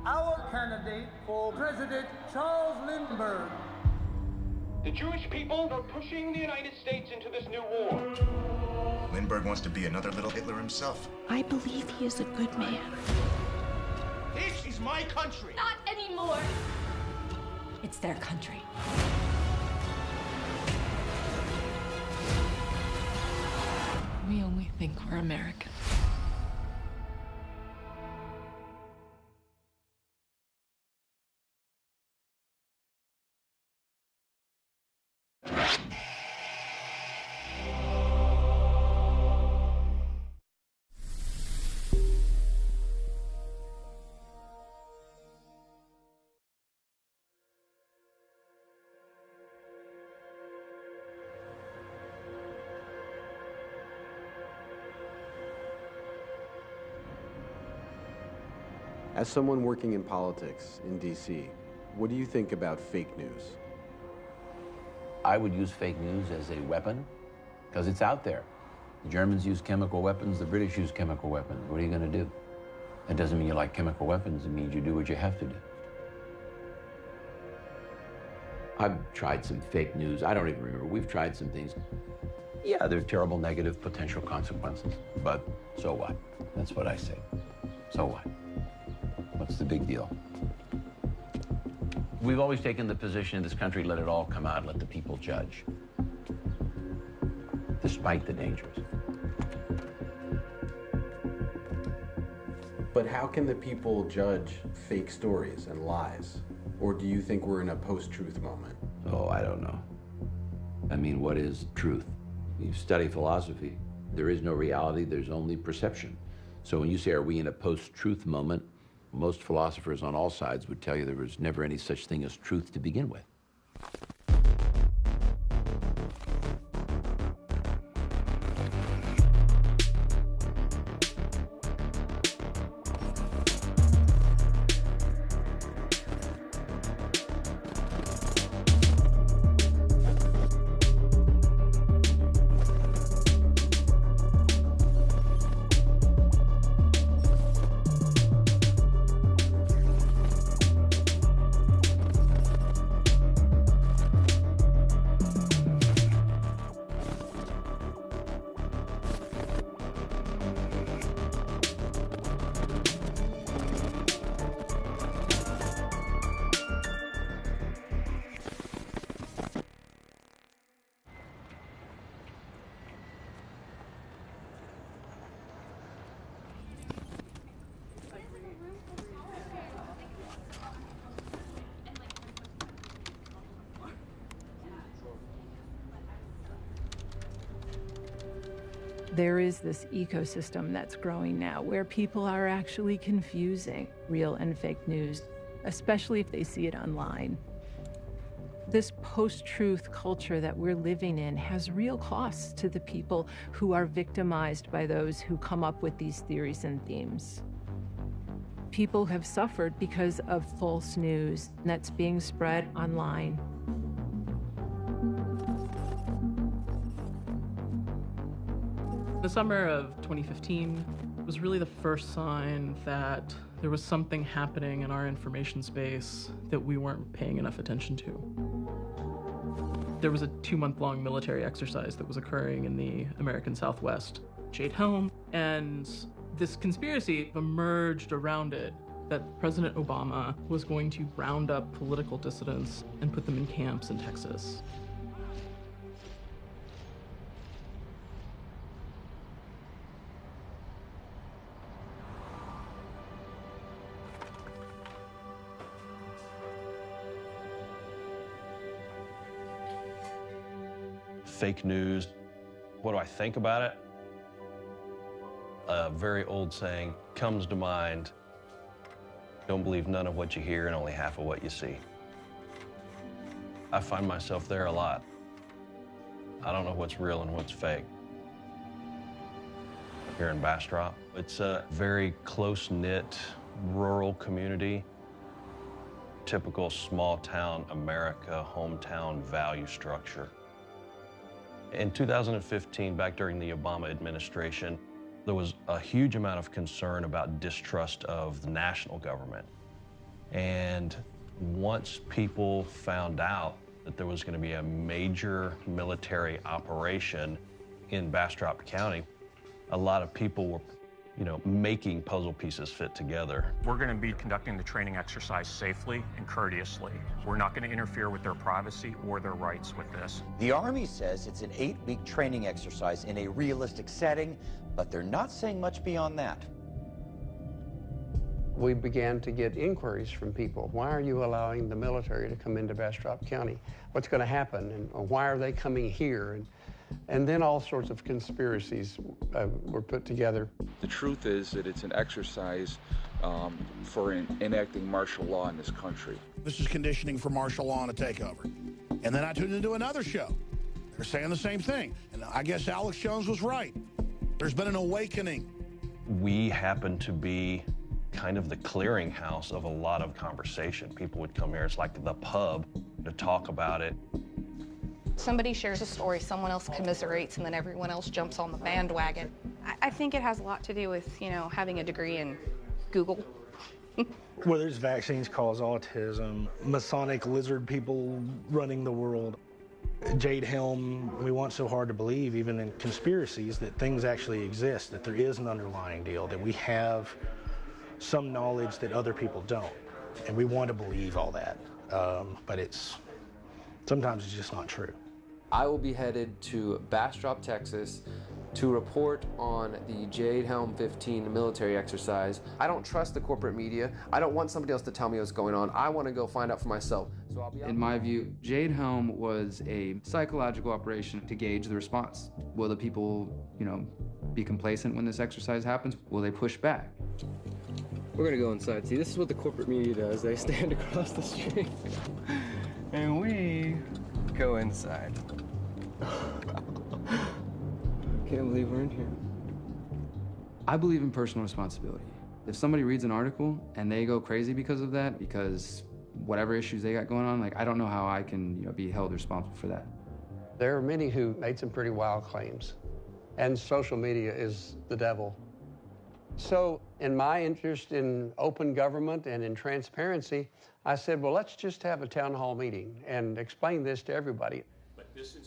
our candidate for President, Charles Lindbergh. The Jewish people are pushing the United States into this new war. Lindbergh wants to be another little Hitler himself. I believe he is a good man. This is my country. Not anymore. It's their country. We only think we're Americans. As someone working in politics in DC, what do you think about fake news? I would use fake news as a weapon because it's out there. The Germans use chemical weapons, the British use chemical weapons. What are you going to do? That doesn't mean you like chemical weapons, it means you do what you have to do. I've tried some fake news. I don't even remember. We've tried some things. Yeah, there are terrible negative potential consequences, but so what? That's what I say. So what? What's the big deal? We've always taken the position in this country, let it all come out, let the people judge, despite the dangers. But how can the people judge fake stories and lies? Or do you think we're in a post-truth moment? Oh, I don't know. I mean, what is truth? You study philosophy. There is no reality, there's only perception. So when you say, are we in a post-truth moment? Most philosophers on all sides would tell you there was never any such thing as truth to begin with. There is this ecosystem that's growing now where people are actually confusing real and fake news, especially if they see it online. This post-truth culture that we're living in has real costs to the people who are victimized by those who come up with these theories and themes. People have suffered because of false news that's being spread online. The summer of 2015 was really the first sign that there was something happening in our information space that we weren't paying enough attention to. There was a 2-month-long military exercise that was occurring in the American Southwest, Jade Helm, and this conspiracy emerged around it that President Obama was going to round up political dissidents and put them in camps in Texas. Fake news. What do I think about it? A very old saying comes to mind: don't believe none of what you hear and only half of what you see. I find myself there a lot. I don't know what's real and what's fake. Here in Bastrop, it's a very close-knit rural community. Typical small-town America, hometown value structure. In 2015, back during the Obama administration, there was a huge amount of concern about distrust of the national government. And once people found out that there was going to be a major military operation in Bastrop County, a lot of people were, making puzzle pieces fit together. We're going to be conducting the training exercise safely and courteously. We're not going to interfere with their privacy or their rights with this. The Army says it's an 8-week training exercise in a realistic setting, but they're not saying much beyond that. We began to get inquiries from people. Why are you allowing the military to come into Bastrop County? What's going to happen? And why are they coming here? And then all sorts of conspiracies were put together. The truth is that it's an exercise for enacting martial law in this country. This is conditioning for martial law and a takeover. And then I tuned into another show. They're saying the same thing. And I guess Alex Jones was right. There's been an awakening. We happen to be kind of the clearinghouse of a lot of conversation. People would come here, it's like the pub, to talk about it. Somebody shares a story, someone else commiserates, and then everyone else jumps on the bandwagon. I think it has a lot to do with, having a degree in Google. Whether it's vaccines cause autism, Masonic lizard people running the world, Jade Helm, we want so hard to believe, even in conspiracies, that things actually exist, that there is an underlying deal, that we have some knowledge that other people don't. And we want to believe all that, but sometimes it's just not true. I will be headed to Bastrop, Texas to report on the Jade Helm 15 military exercise. I don't trust the corporate media. I don't want somebody else to tell me what's going on. I want to go find out for myself. So I'll be In my view, Jade Helm was a psychological operation to gauge the response. Will the people, be complacent when this exercise happens? Will they push back? We're gonna go inside. See, this is what the corporate media does. They stand across the street and we go inside. Can't believe we're in here. I believe in personal responsibility. If somebody reads an article and they go crazy because of that, because whatever issues they got going on, I don't know how I can, be held responsible for that. There are many who made some pretty wild claims, and social media is the devil. So in my interest in open government and in transparency, I said, well, let's just have a town hall meeting and explain this to everybody.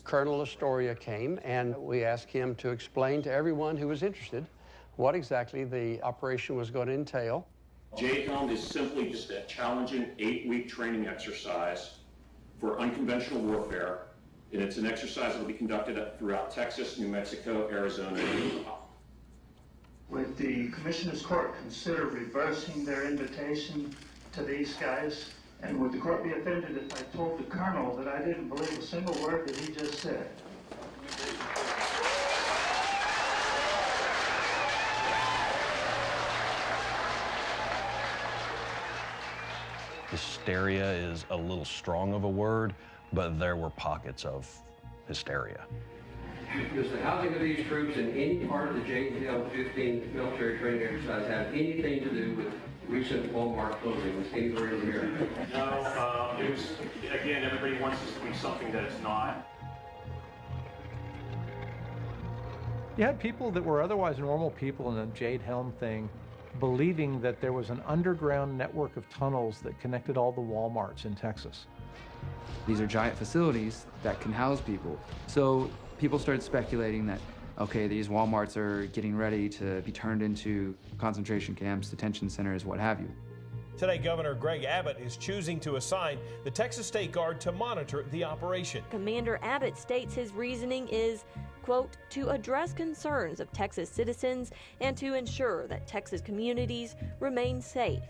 Colonel Astoria came, and we asked him to explain to everyone who was interested what exactly the operation was going to entail. Jade Helm is simply just a challenging 8-week training exercise for unconventional warfare, and it's an exercise that will be conducted throughout Texas, New Mexico, Arizona, and Utah. Would the Commissioners Court consider reversing their invitation to these guys? And would the court be offended if I told the Colonel that I didn't believe a single word that he just said? Hysteria is a little strong of a word, but there were pockets of hysteria. Does the housing of these troops in any part of the Jade Helm 15 military training exercise have anything to do with recent Walmart closings anywhere in America? No, it was, again, everybody wants this to be something that it's not. You had people that were otherwise normal people in the Jade Helm thing believing that there was an underground network of tunnels that connected all the Walmarts in Texas. These are giant facilities that can house people. So people started speculating that, okay, these Walmarts are getting ready to be turned into concentration camps, detention centers, what have you. Today, Governor Greg Abbott is choosing to assign the Texas State Guard to monitor the operation. Commander Abbott states his reasoning is, quote, to address concerns of Texas citizens and to ensure that Texas communities remain safe.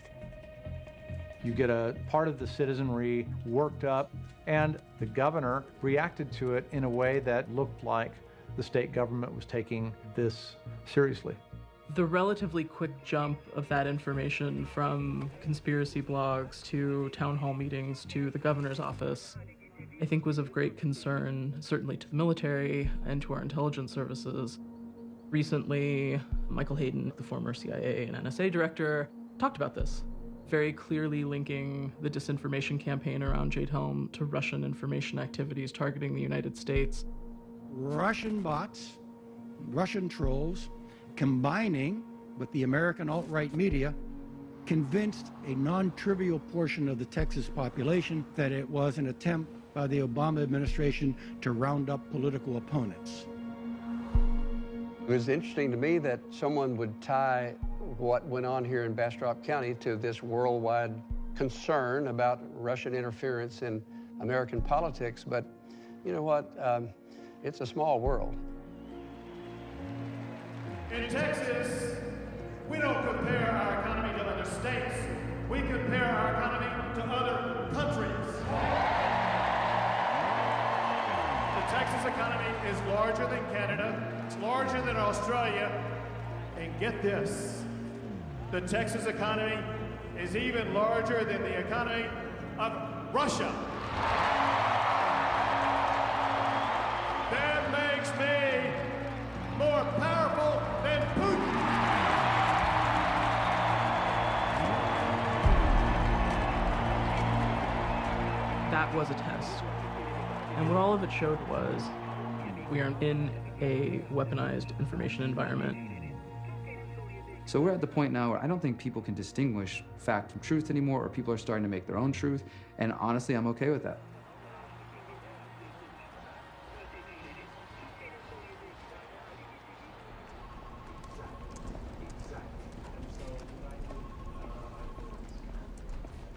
You get a part of the citizenry worked up, and the governor reacted to it in a way that looked like the state government was taking this seriously. The relatively quick jump of that information from conspiracy blogs to town hall meetings to the governor's office, I think was of great concern, certainly to the military and to our intelligence services. Recently, Michael Hayden, the former CIA and NSA director, talked about this, very clearly linking the disinformation campaign around Jade Helm to Russian information activities targeting the United States. Russian bots, Russian trolls, combining with the American alt-right media convinced a non-trivial portion of the Texas population that it was an attempt by the Obama administration to round up political opponents. It was interesting to me that someone would tie what went on here in Bastrop County to this worldwide concern about Russian interference in American politics, but you know what? It's a small world. In Texas, we don't compare our economy to other states. We compare our economy to other countries. The Texas economy is larger than Canada, it's larger than Australia, and get this, the Texas economy is even larger than the economy of Russia. That makes me more powerful than Putin. That was a test. And what all of it showed was we are in a weaponized information environment. So we're at the point now where I don't think people can distinguish fact from truth anymore, or people are starting to make their own truth. And honestly, I'm okay with that.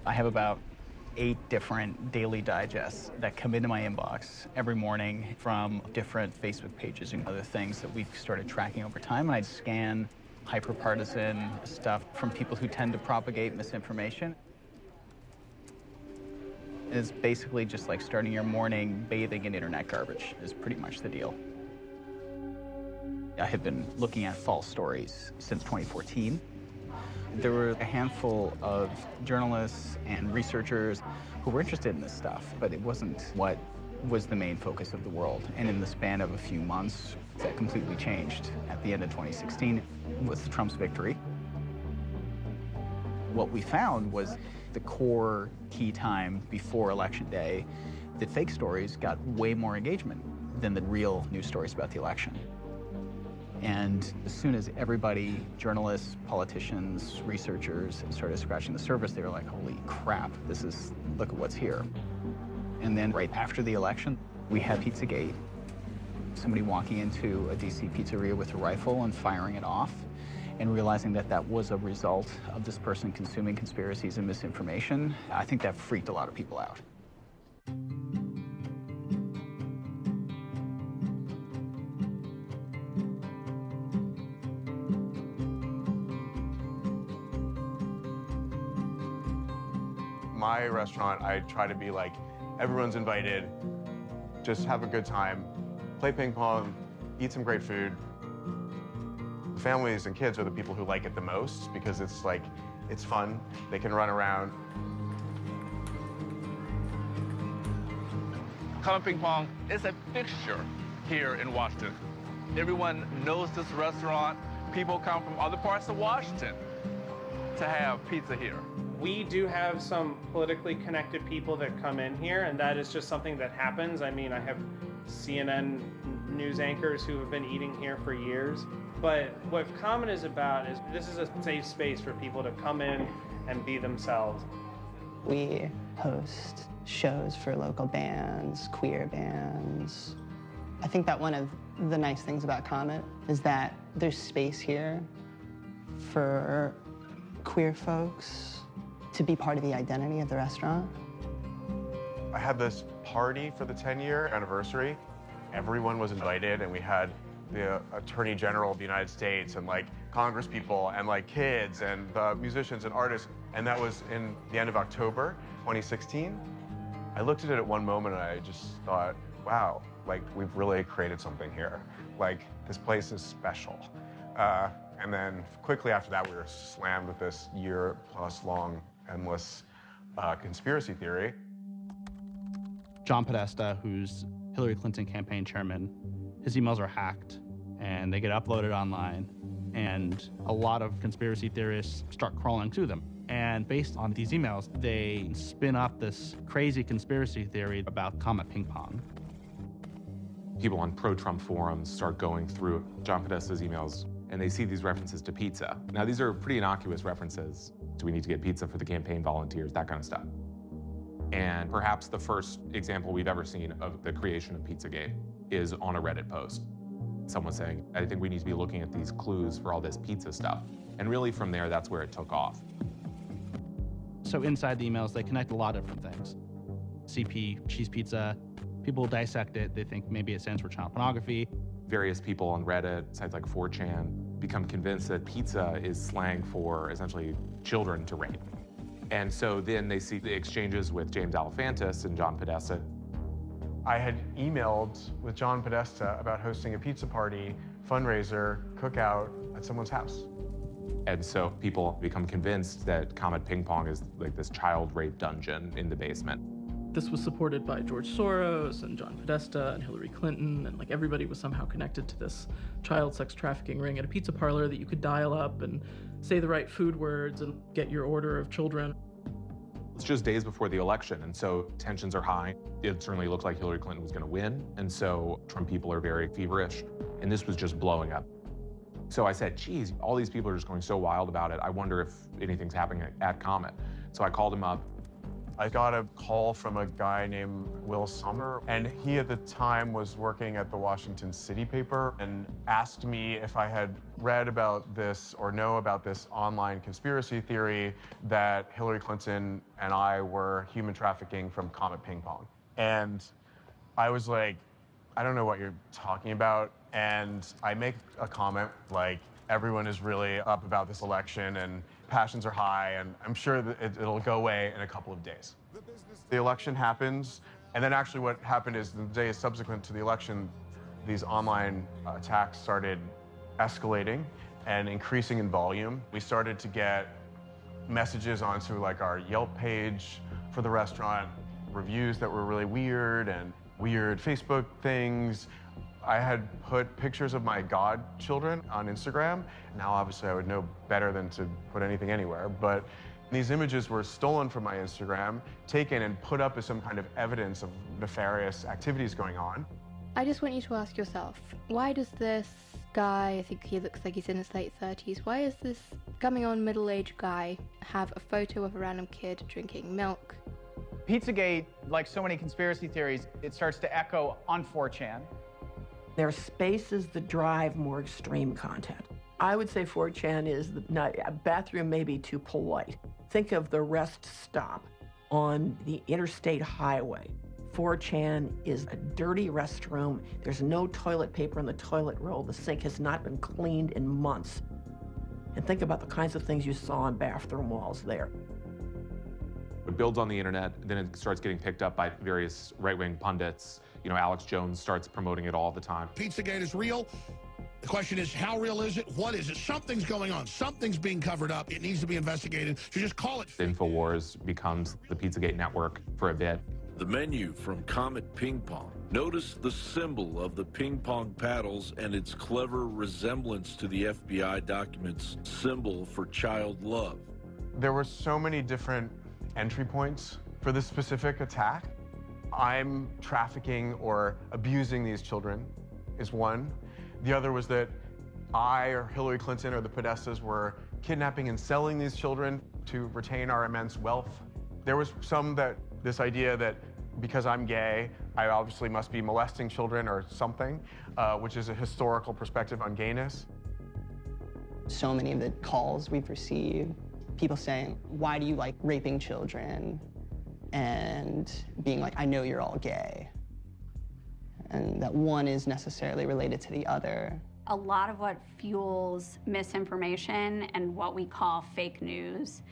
I have about 8 different daily digests that come into my inbox every morning from different Facebook pages and other things that we've started tracking over time. And I scan hyper-partisan stuff from people who tend to propagate misinformation. It's basically just like starting your morning bathing in internet garbage is pretty much the deal. I have been looking at false stories since 2014. There were a handful of journalists and researchers who were interested in this stuff, but it wasn't what was the main focus of the world. And in the span of a few months, that completely changed. At the end of 2016 was Trump's victory. What we found was the core key time before Election Day, that fake stories got way more engagement than the real news stories about the election. And as soon as everybody, journalists, politicians, researchers, started scratching the surface, they were like, holy crap, look at what's here. And then right after the election, we had Pizzagate. Somebody walking into a DC pizzeria with a rifle and firing it off, and realizing that that was a result of this person consuming conspiracies and misinformation. I think that freaked a lot of people out. My restaurant, I try to be like, everyone's invited, just have a good time, play ping pong, eat some great food. Families and kids are the people who like it the most because it's like, it's fun, they can run around. Comet Ping Pong is a fixture here in Washington. Everyone knows this restaurant. People come from other parts of Washington to have pizza here. We do have some politically connected people that come in here, and that is just something that happens. I mean, I have CNN news anchors who have been eating here for years. But what Comet is about is this is a safe space for people to come in and be themselves. We host shows for local bands, queer bands. I think that one of the nice things about Comet is that there's space here for queer folks to be part of the identity of the restaurant. I had this party for the 10-year anniversary. Everyone was invited, and we had the Attorney General of the United States and like Congress people and like kids and musicians and artists. And that was in the end of October 2016. I looked at it at one moment and I just thought, wow, like we've really created something here. Like this place is special. And then quickly after that, we were slammed with this year-plus-long, endless conspiracy theory. John Podesta, who's Hillary Clinton campaign chairman, his emails are hacked and they get uploaded online, and a lot of conspiracy theorists start crawling through them. And based on these emails, they spin up this crazy conspiracy theory about Comet Ping Pong. People on pro-Trump forums start going through John Podesta's emails, and they see these references to pizza. Now, these are pretty innocuous references, Do we need to get pizza for the campaign volunteers? That kind of stuff. And perhaps the first example we've ever seen of the creation of Pizzagate is on a Reddit post. Someone saying, I think we need to be looking at these clues for all this pizza stuff. And really from there, that's where it took off. So inside the emails, they connect a lot of different things. CP, cheese pizza, people dissect it. They think maybe it stands for child pornography. Various people on Reddit, sites like 4chan, become convinced that pizza is slang for essentially children to rape. And so then they see the exchanges with James Alefantis and John Podesta. I had emailed with John Podesta about hosting a pizza party, fundraiser, cookout at someone's house. And so people become convinced that Comet Ping Pong is like this child rape dungeon in the basement. This was supported by George Soros and John Podesta and Hillary Clinton, and like everybody was somehow connected to this child sex trafficking ring at a pizza parlor that you could dial up and say the right food words and get your order of children. It's just days before the election, and so tensions are high. It certainly looked like Hillary Clinton was going to win, and so Trump people are very feverish, and this was just blowing up. So I said, geez, all these people are just going so wild about it. I wonder if anything's happening at Comet. So I called him up. I got a call from a guy named Will Sommer, and he at the time was working at the Washington City paper and asked me if I had read about this or know about this online conspiracy theory that Hillary Clinton and I were human trafficking from Comet Ping Pong. And I was like, I don't know what you're talking about. And I make a comment like, everyone is really up about this election and passions are high, and I'm sure that it'll go away in a couple of days. The election happens, and then actually what happened is the days subsequent to the election, these online attacks started escalating and increasing in volume. We started to get messages onto like our Yelp page for the restaurant, reviews that were really weird and weird Facebook things. I had put pictures of my godchildren on Instagram. Now, obviously, I would know better than to put anything anywhere, but these images were stolen from my Instagram, taken and put up as some kind of evidence of nefarious activities going on. I just want you to ask yourself, why does this guy, I think he looks like he's in his late 30s, why is this coming on middle-aged guy have a photo of a random kid drinking milk? Pizzagate, like so many conspiracy theories, it starts to echo on 4chan. There are spaces that drive more extreme content. I would say 4chan is a bathroom may be too polite. Think of the rest stop on the interstate highway. 4chan is a dirty restroom. There's no toilet paper in the toilet roll. The sink has not been cleaned in months. And think about the kinds of things you saw on bathroom walls there. It builds on the internet, then it starts getting picked up by various right-wing pundits. You know, Alex Jones starts promoting it all the time. Pizzagate is real. The question is, how real is it? What is it? Something's going on. Something's being covered up. It needs to be investigated. So just call it. InfoWars becomes the Pizzagate network for a bit. The menu from Comet Ping Pong. Notice the symbol of the ping pong paddles and its clever resemblance to the FBI documents symbol for child love. There were so many different entry points for this specific attack. I'm trafficking or abusing these children is one. The other was that I or Hillary Clinton or the Podestas were kidnapping and selling these children to retain our immense wealth. There was this idea that because I'm gay, I obviously must be molesting children or something, which is a historical perspective on gayness. So many of the calls we've received, people saying, why do you like raping children? And being like, I know you're all gay. And that one is necessarily related to the other. A lot of what fuels misinformation and what we call fake news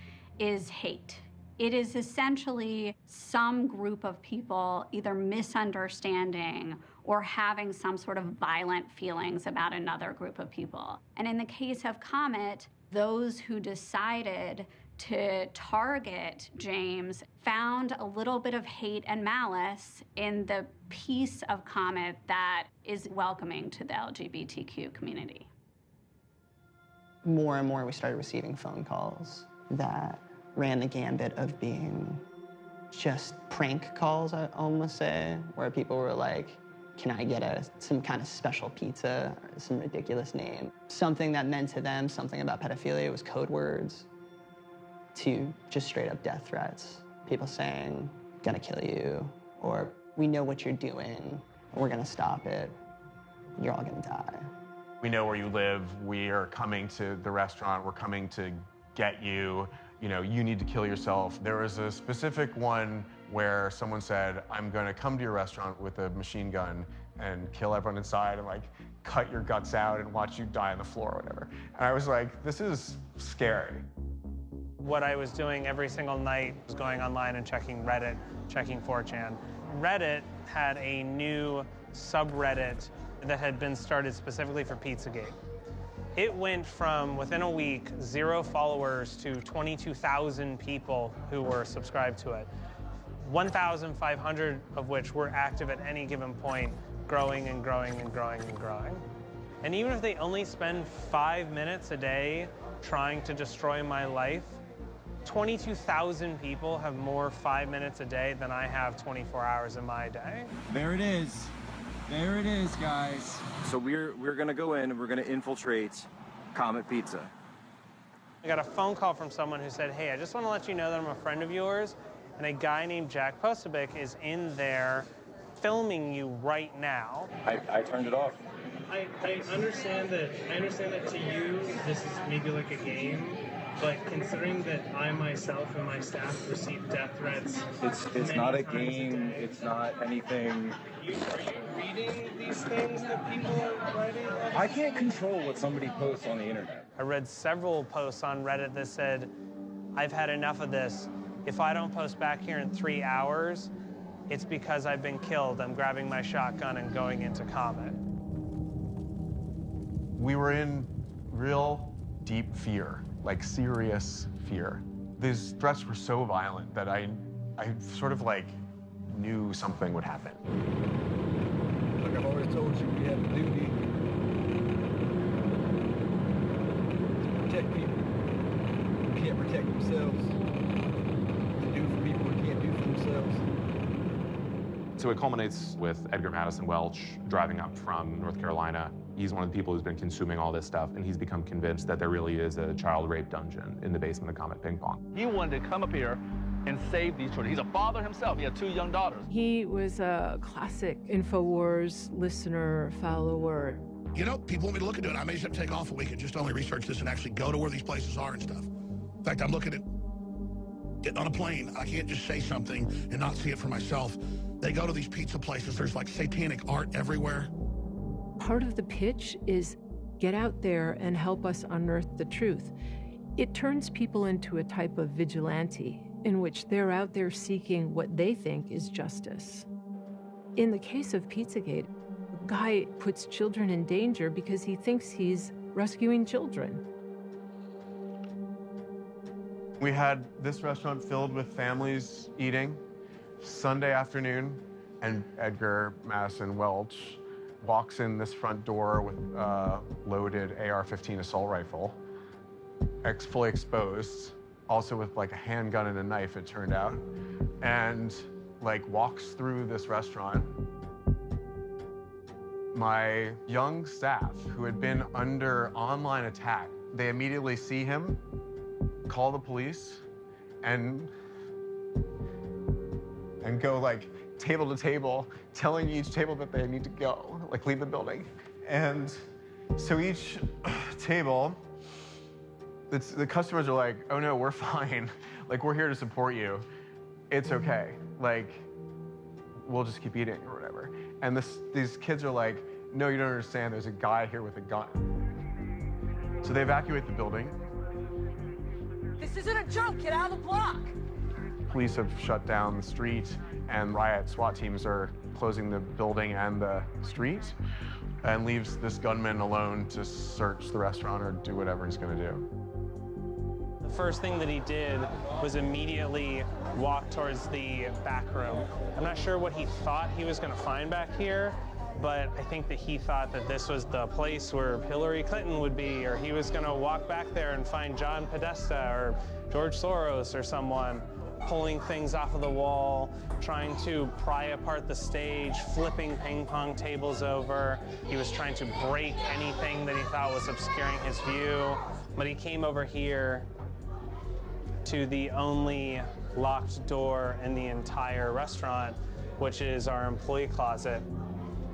is hate. It is essentially some group of people either misunderstanding or having some sort of violent feelings about another group of people. And in the case of Comet, those who decided to target James found a little bit of hate and malice in the piece of Comet that is welcoming to the LGBTQ community. More and more we started receiving phone calls that ran the gambit of being just prank calls, I almost say, where people were like, can I get some kind of special pizza, or some ridiculous name? Something that meant to them something about pedophilia was code words. to just straight up death threats. People saying, gonna kill you, or we know what you're doing, we're gonna stop it, you're all gonna die. We know where you live, we are coming to the restaurant, we're coming to get you, you know, you need to kill yourself. There was a specific one where someone said, I'm gonna come to your restaurant with a machine gun and kill everyone inside and like cut your guts out and watch you die on the floor or whatever. And I was like, this is scary. What I was doing every single night was going online and checking Reddit, checking 4chan. Reddit had a new subreddit that had been started specifically for Pizzagate. It went from, within a week, 0 followers to 22,000 people who were subscribed to it. 1,500 of which were active at any given point, growing and growing and growing and growing. And even if they only spend 5 minutes a day trying to destroy my life, 22,000 people have more 5 minutes a day than I have 24 hours in my day. There it is. There it is, guys. So we're gonna go in and we're gonna infiltrate Comet Pizza. I got a phone call from someone who said, hey, I just want to let you know that I'm a friend of yours, and a guy named Jack Posobiec is in there filming you right now. I turned it off. I understand that to you this is maybe like a game, but considering that I myself and my staff receive death threats, It's not a game. It's not anything. Are you reading these things that people are writing? I can't control what somebody posts on the internet. I read several posts on Reddit that said, I've had enough of this. If I don't post back here in 3 hours, it's because I've been killed. I'm grabbing my shotgun and going into Comet. We were in real deep fear, like serious fear. These threats were so violent that I sort of like knew something would happen. Like I've always told you, we have a duty to protect people who can't protect themselves, to do for people who can't do for themselves. So it culminates with Edgar Madison Welch driving up from North Carolina. He's one of the people who's been consuming all this stuff, and he's become convinced that there really is a child rape dungeon in the basement of Comet Ping Pong. He wanted to come up here and save these children. He's a father himself. He had 2 young daughters. He was a classic InfoWars listener, follower. You know, people want me to look into it. I may just have to take off a week and just only research this and actually go to where these places are and stuff. In fact, I'm looking at getting on a plane. I can't just say something and not see it for myself. They go to these pizza places. There's like satanic art everywhere. Part of the pitch is get out there and help us unearth the truth. It turns people into a type of vigilante in which they're out there seeking what they think is justice. In the case of Pizzagate, a guy puts children in danger because he thinks he's rescuing children. We had this restaurant filled with families eating Sunday afternoon, and Edgar Madison Welch walks in this front door with a loaded AR-15 assault rifle, fully exposed, also with like a handgun and a knife, it turned out, and like walks through this restaurant. My young staff, who had been under online attack, they immediately see him, call the police, and go like table to table, telling each table that they need to go, like leave the building. And so each table, the customers are like, oh no, we're fine. Like, we're here to support you. It's okay. Like, we'll just keep eating or whatever. And these kids are like, no, you don't understand. There's a guy here with a gun. So they evacuate the building. This isn't a joke. Get out of the block. Police have shut down the street, and riot SWAT teams are closing the building and the street, and leaves this gunman alone to search the restaurant or do whatever he's going to do. The first thing that he did was immediately walk towards the back room. I'm not sure what he thought he was going to find back here, but I think that he thought that this was the place where Hillary Clinton would be, or he was going to walk back there and find John Podesta or George Soros or someone, pulling things off of the wall, trying to pry apart the stage, flipping ping pong tables over. He was trying to break anything that he thought was obscuring his view. But he came over here to the only locked door in the entire restaurant, which is our employee closet.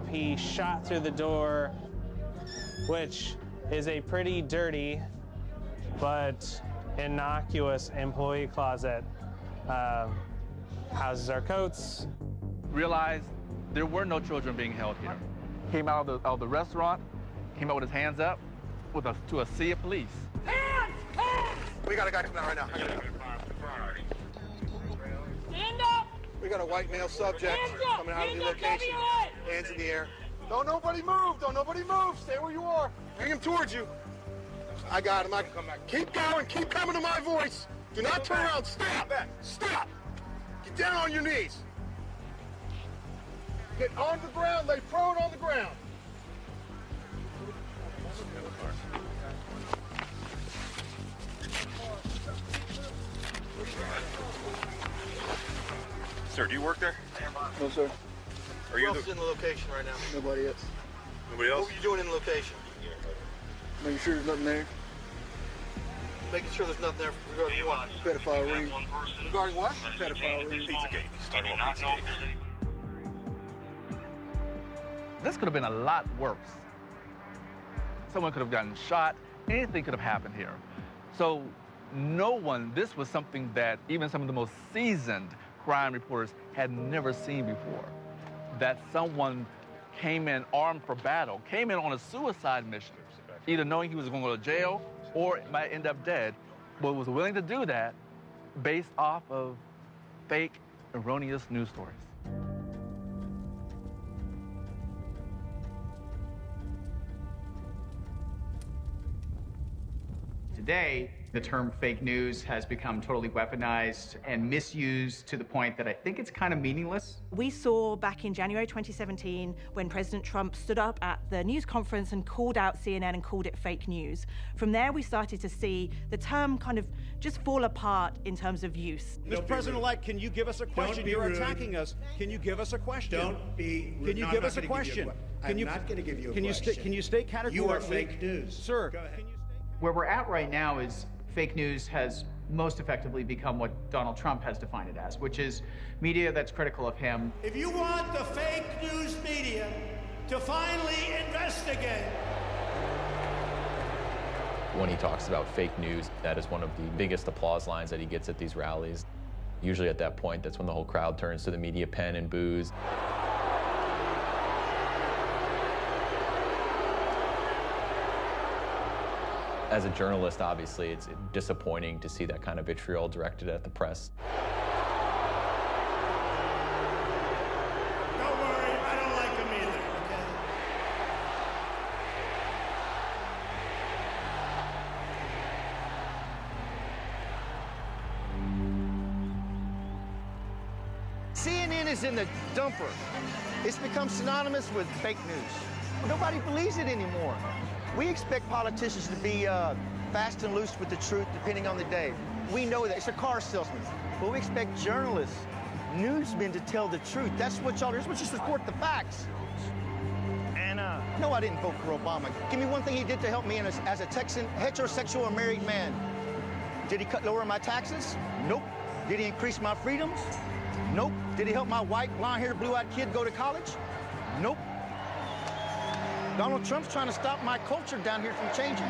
He shot through the door, which is a pretty dirty but innocuous employee closet. Houses our coats. Realized there were no children being held here. Came out of the restaurant, came out with his hands up to a sea of police. Hands! Hands! We got a guy coming out right now. Stand up! We got a white male subject coming out of the location. Hands in the air. Don't nobody move. Don't nobody move. Stay where you are. Bring him towards you. I got him. I can come back. Keep going. Keep coming to my voice. Do not turn around. Stop. Stop. Get down on your knees. Get on the ground. Lay prone on the ground. Sir, do you work there? No, sir. Are you Who else is in the location right now? Nobody else. Nobody else? What were you doing in the location? Making sure there's nothing there. Making sure there's nothing there regarding what? Pedophile ring. Regarding what? Pedophile ring. Pizzagate. This could have been a lot worse. Someone could have gotten shot. Anything could have happened here. So this was something that even some of the most seasoned crime reporters had never seen before. That someone came in armed for battle, came in on a suicide mission, either knowing he was going to go to jail or might end up dead, but was willing to do that based off of fake, erroneous news stories. Today, the term fake news has become totally weaponized and misused to the point that I think it's kind of meaningless. We saw back in January 2017 when President Trump stood up at the news conference and called out CNN and called it fake news. From there, we started to see the term kind of just fall apart in terms of use. Mr. President-elect, can you give us a question? You're attacking us. Can you give us a question? Don't be rude. Can you give us a question? I'm not going to give you a question. Can you state categorically? You are fake news. Sir, go ahead. Where we're at right now is fake news has most effectively become what Donald Trump has defined it as, which is media that's critical of him. If you want the fake news media to finally investigate. When he talks about fake news, that is one of the biggest applause lines that he gets at these rallies. Usually at that point, that's when the whole crowd turns to the media pen and boos. As a journalist, obviously, it's disappointing to see that kind of vitriol directed at the press. Don't worry, I don't like them either, okay? CNN is in the dumper. It's become synonymous with fake news. Nobody believes it anymore. We expect politicians to be fast and loose with the truth, depending on the day. We know that. It's a car salesman. But we expect journalists, newsmen to tell the truth. That's what y'all do. That's what you support the facts. And no, I didn't vote for Obama. Give me one thing he did to help me as a Texan, heterosexual or married man. Did he lower my taxes? Nope. Did he increase my freedoms? Nope. Did he help my white, blonde-haired, blue-eyed kid go to college? Nope. Donald Trump's trying to stop my culture down here from changing.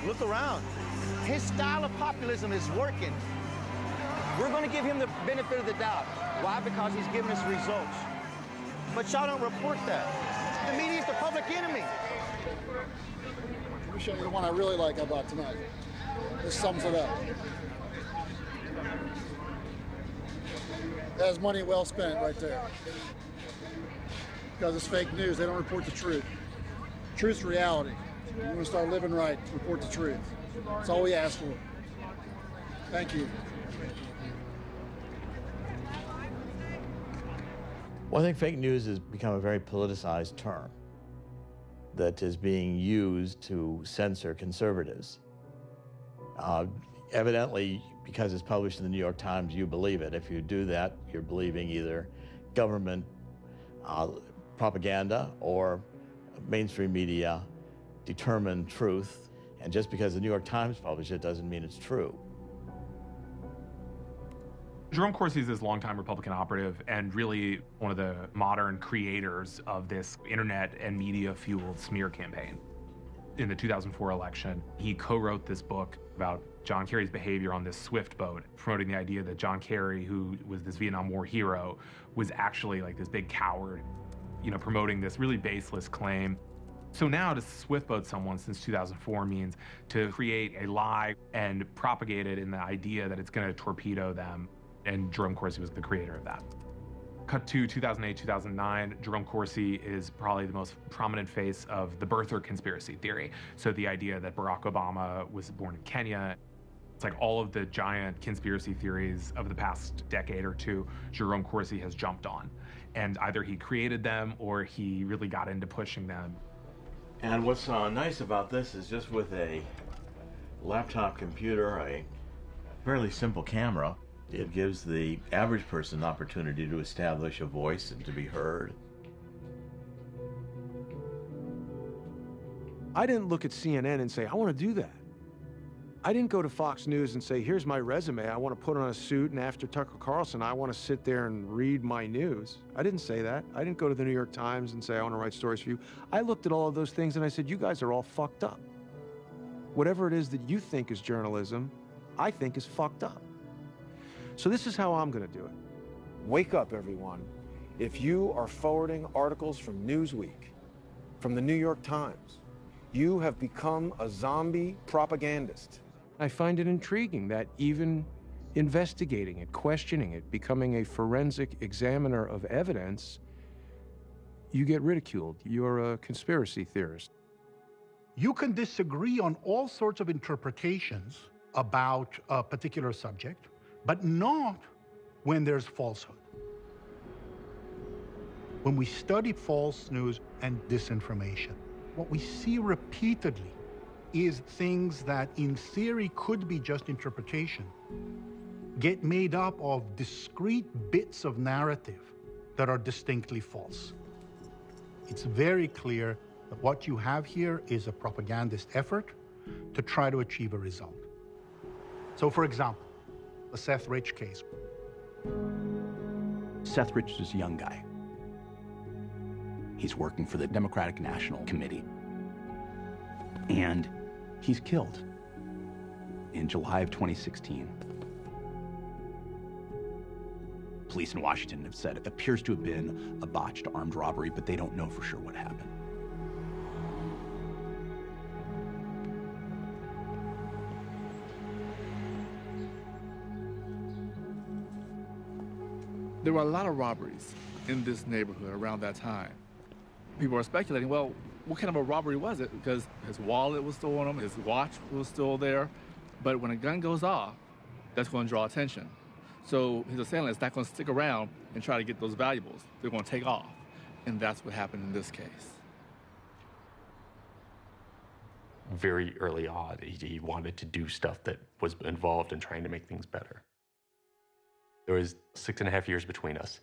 Look around. His style of populism is working. We're going to give him the benefit of the doubt. Why? Because he's giving us results. But y'all don't report that. The media's the public enemy. Let me show you the one I really like about tonight. This sums it up. That's money well spent right there. Because it's fake news. They don't report the truth. Truth's reality. You want to start living right, report the truth. That's all we ask for. Thank you. Well, I think fake news has become a very politicized term that is being used to censor conservatives. Evidently, because it's published in the New York Times, you believe it. If you do that, you're believing either government propaganda or mainstream media determine truth. And just because the New York Times published it doesn't mean it's true. Jerome Corsi is this longtime Republican operative and really one of the modern creators of this internet and media-fueled smear campaign. In the 2004 election, he co-wrote this book about John Kerry's behavior on this Swift boat, promoting the idea that John Kerry, who was this Vietnam War hero, was actually like this big coward, promoting this really baseless claim. So now to Swift boat someone since 2004 means to create a lie and propagate it in the idea that it's going to torpedo them. And Jerome Corsi was the creator of that. Cut to 2008, 2009, Jerome Corsi is probably the most prominent face of the birther conspiracy theory. So the idea that Barack Obama was born in Kenya. It's like all of the giant conspiracy theories of the past decade or two, Jerome Corsi has jumped on. And either he created them or he really got into pushing them. And what's nice about this is just with a laptop computer, a fairly simple camera, it gives the average person an opportunity to establish a voice and to be heard. I didn't look at CNN and say, I want to do that. I didn't go to Fox News and say, here's my resume. I want to put on a suit, and after Tucker Carlson, I want to sit there and read my news. I didn't say that. I didn't go to the New York Times and say, I want to write stories for you. I looked at all of those things and I said, you guys are all fucked up. Whatever it is that you think is journalism, I think is fucked up. So this is how I'm going to do it. Wake up, everyone. If you are forwarding articles from Newsweek, from the New York Times, you have become a zombie propagandist. I find it intriguing that even investigating it, questioning it, becoming a forensic examiner of evidence, you get ridiculed. You're a conspiracy theorist. You can disagree on all sorts of interpretations about a particular subject, but not when there's falsehood. When we study false news and disinformation, what we see repeatedly is things that in theory could be just interpretation get made up of discrete bits of narrative that are distinctly false. It's very clear that what you have here is a propagandist effort to try to achieve a result. So for example, the Seth Rich case. Seth Rich is a young guy. He's working for the Democratic National Committee. And he's killed in July of 2016. Police in Washington have said it appears to have been a botched armed robbery, but they don't know for sure what happened. There were a lot of robberies in this neighborhood around that time. People are speculating, well, what kind of a robbery was it? Because his wallet was still on him, his watch was still there. But when a gun goes off, that's going to draw attention. So his assailant is not going to stick around and try to get those valuables. They're going to take off. And that's what happened in this case. Very early on, he wanted to do stuff that was involved in trying to make things better. There was 6.5 years between us.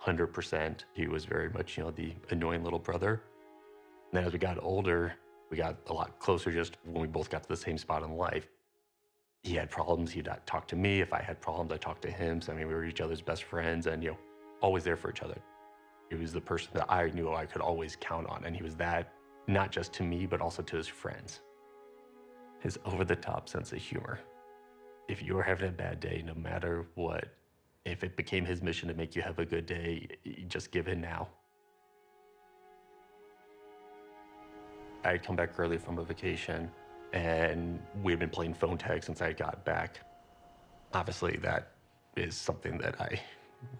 100%. He was very much, the annoying little brother. And then as we got older, we got a lot closer just when we both got to the same spot in life. He had problems, he'd talk to me. If I had problems, I'd talk to him. So, we were each other's best friends and, always there for each other. He was the person that I knew I could always count on. And he was that, not just to me, but also to his friends. His over-the-top sense of humor. If you were having a bad day, no matter what, if it became his mission to make you have a good day, you just give in now. I had come back early from a vacation, and we had been playing phone tag since I got back. Obviously, that is something that I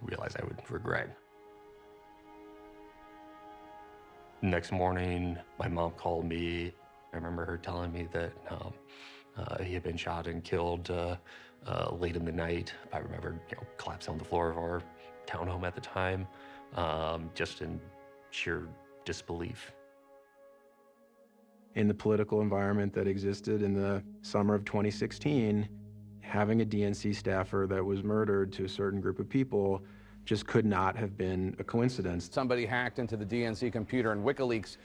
realized I would regret. Next morning, my mom called me. I remember her telling me that he had been shot and killed late in the night. I remember collapsing on the floor of our townhome at the time, just in sheer disbelief. In the political environment that existed in the summer of 2016, having a DNC staffer that was murdered to a certain group of people just could not have been a coincidence. Somebody hacked into the DNC computer, and WikiLeaks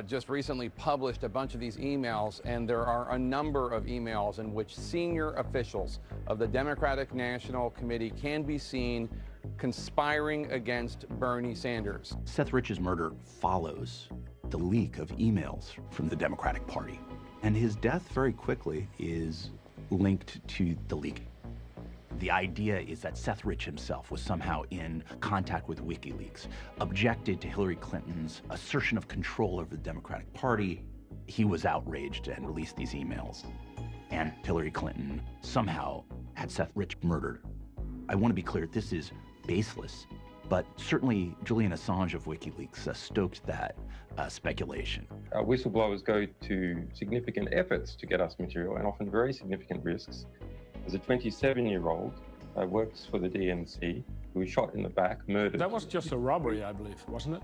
just recently published a bunch of these emails, and there are a number of emails in which senior officials of the Democratic National Committee can be seen conspiring against Bernie Sanders. Seth Rich's murder follows the leak of emails from the Democratic Party, and his death very quickly is linked to the leak. The idea is that Seth Rich himself was somehow in contact with WikiLeaks, objected to Hillary Clinton's assertion of control over the Democratic Party. He was outraged and released these emails. And Hillary Clinton somehow had Seth Rich murdered. I want to be clear, this is baseless, but certainly Julian Assange of WikiLeaks stoked that speculation. Our whistleblowers go to significant efforts to get us material, and often very significant risks. There's a 27-year-old works for the DNC who was shot in the back, murdered. That was just a robbery, I believe, wasn't it?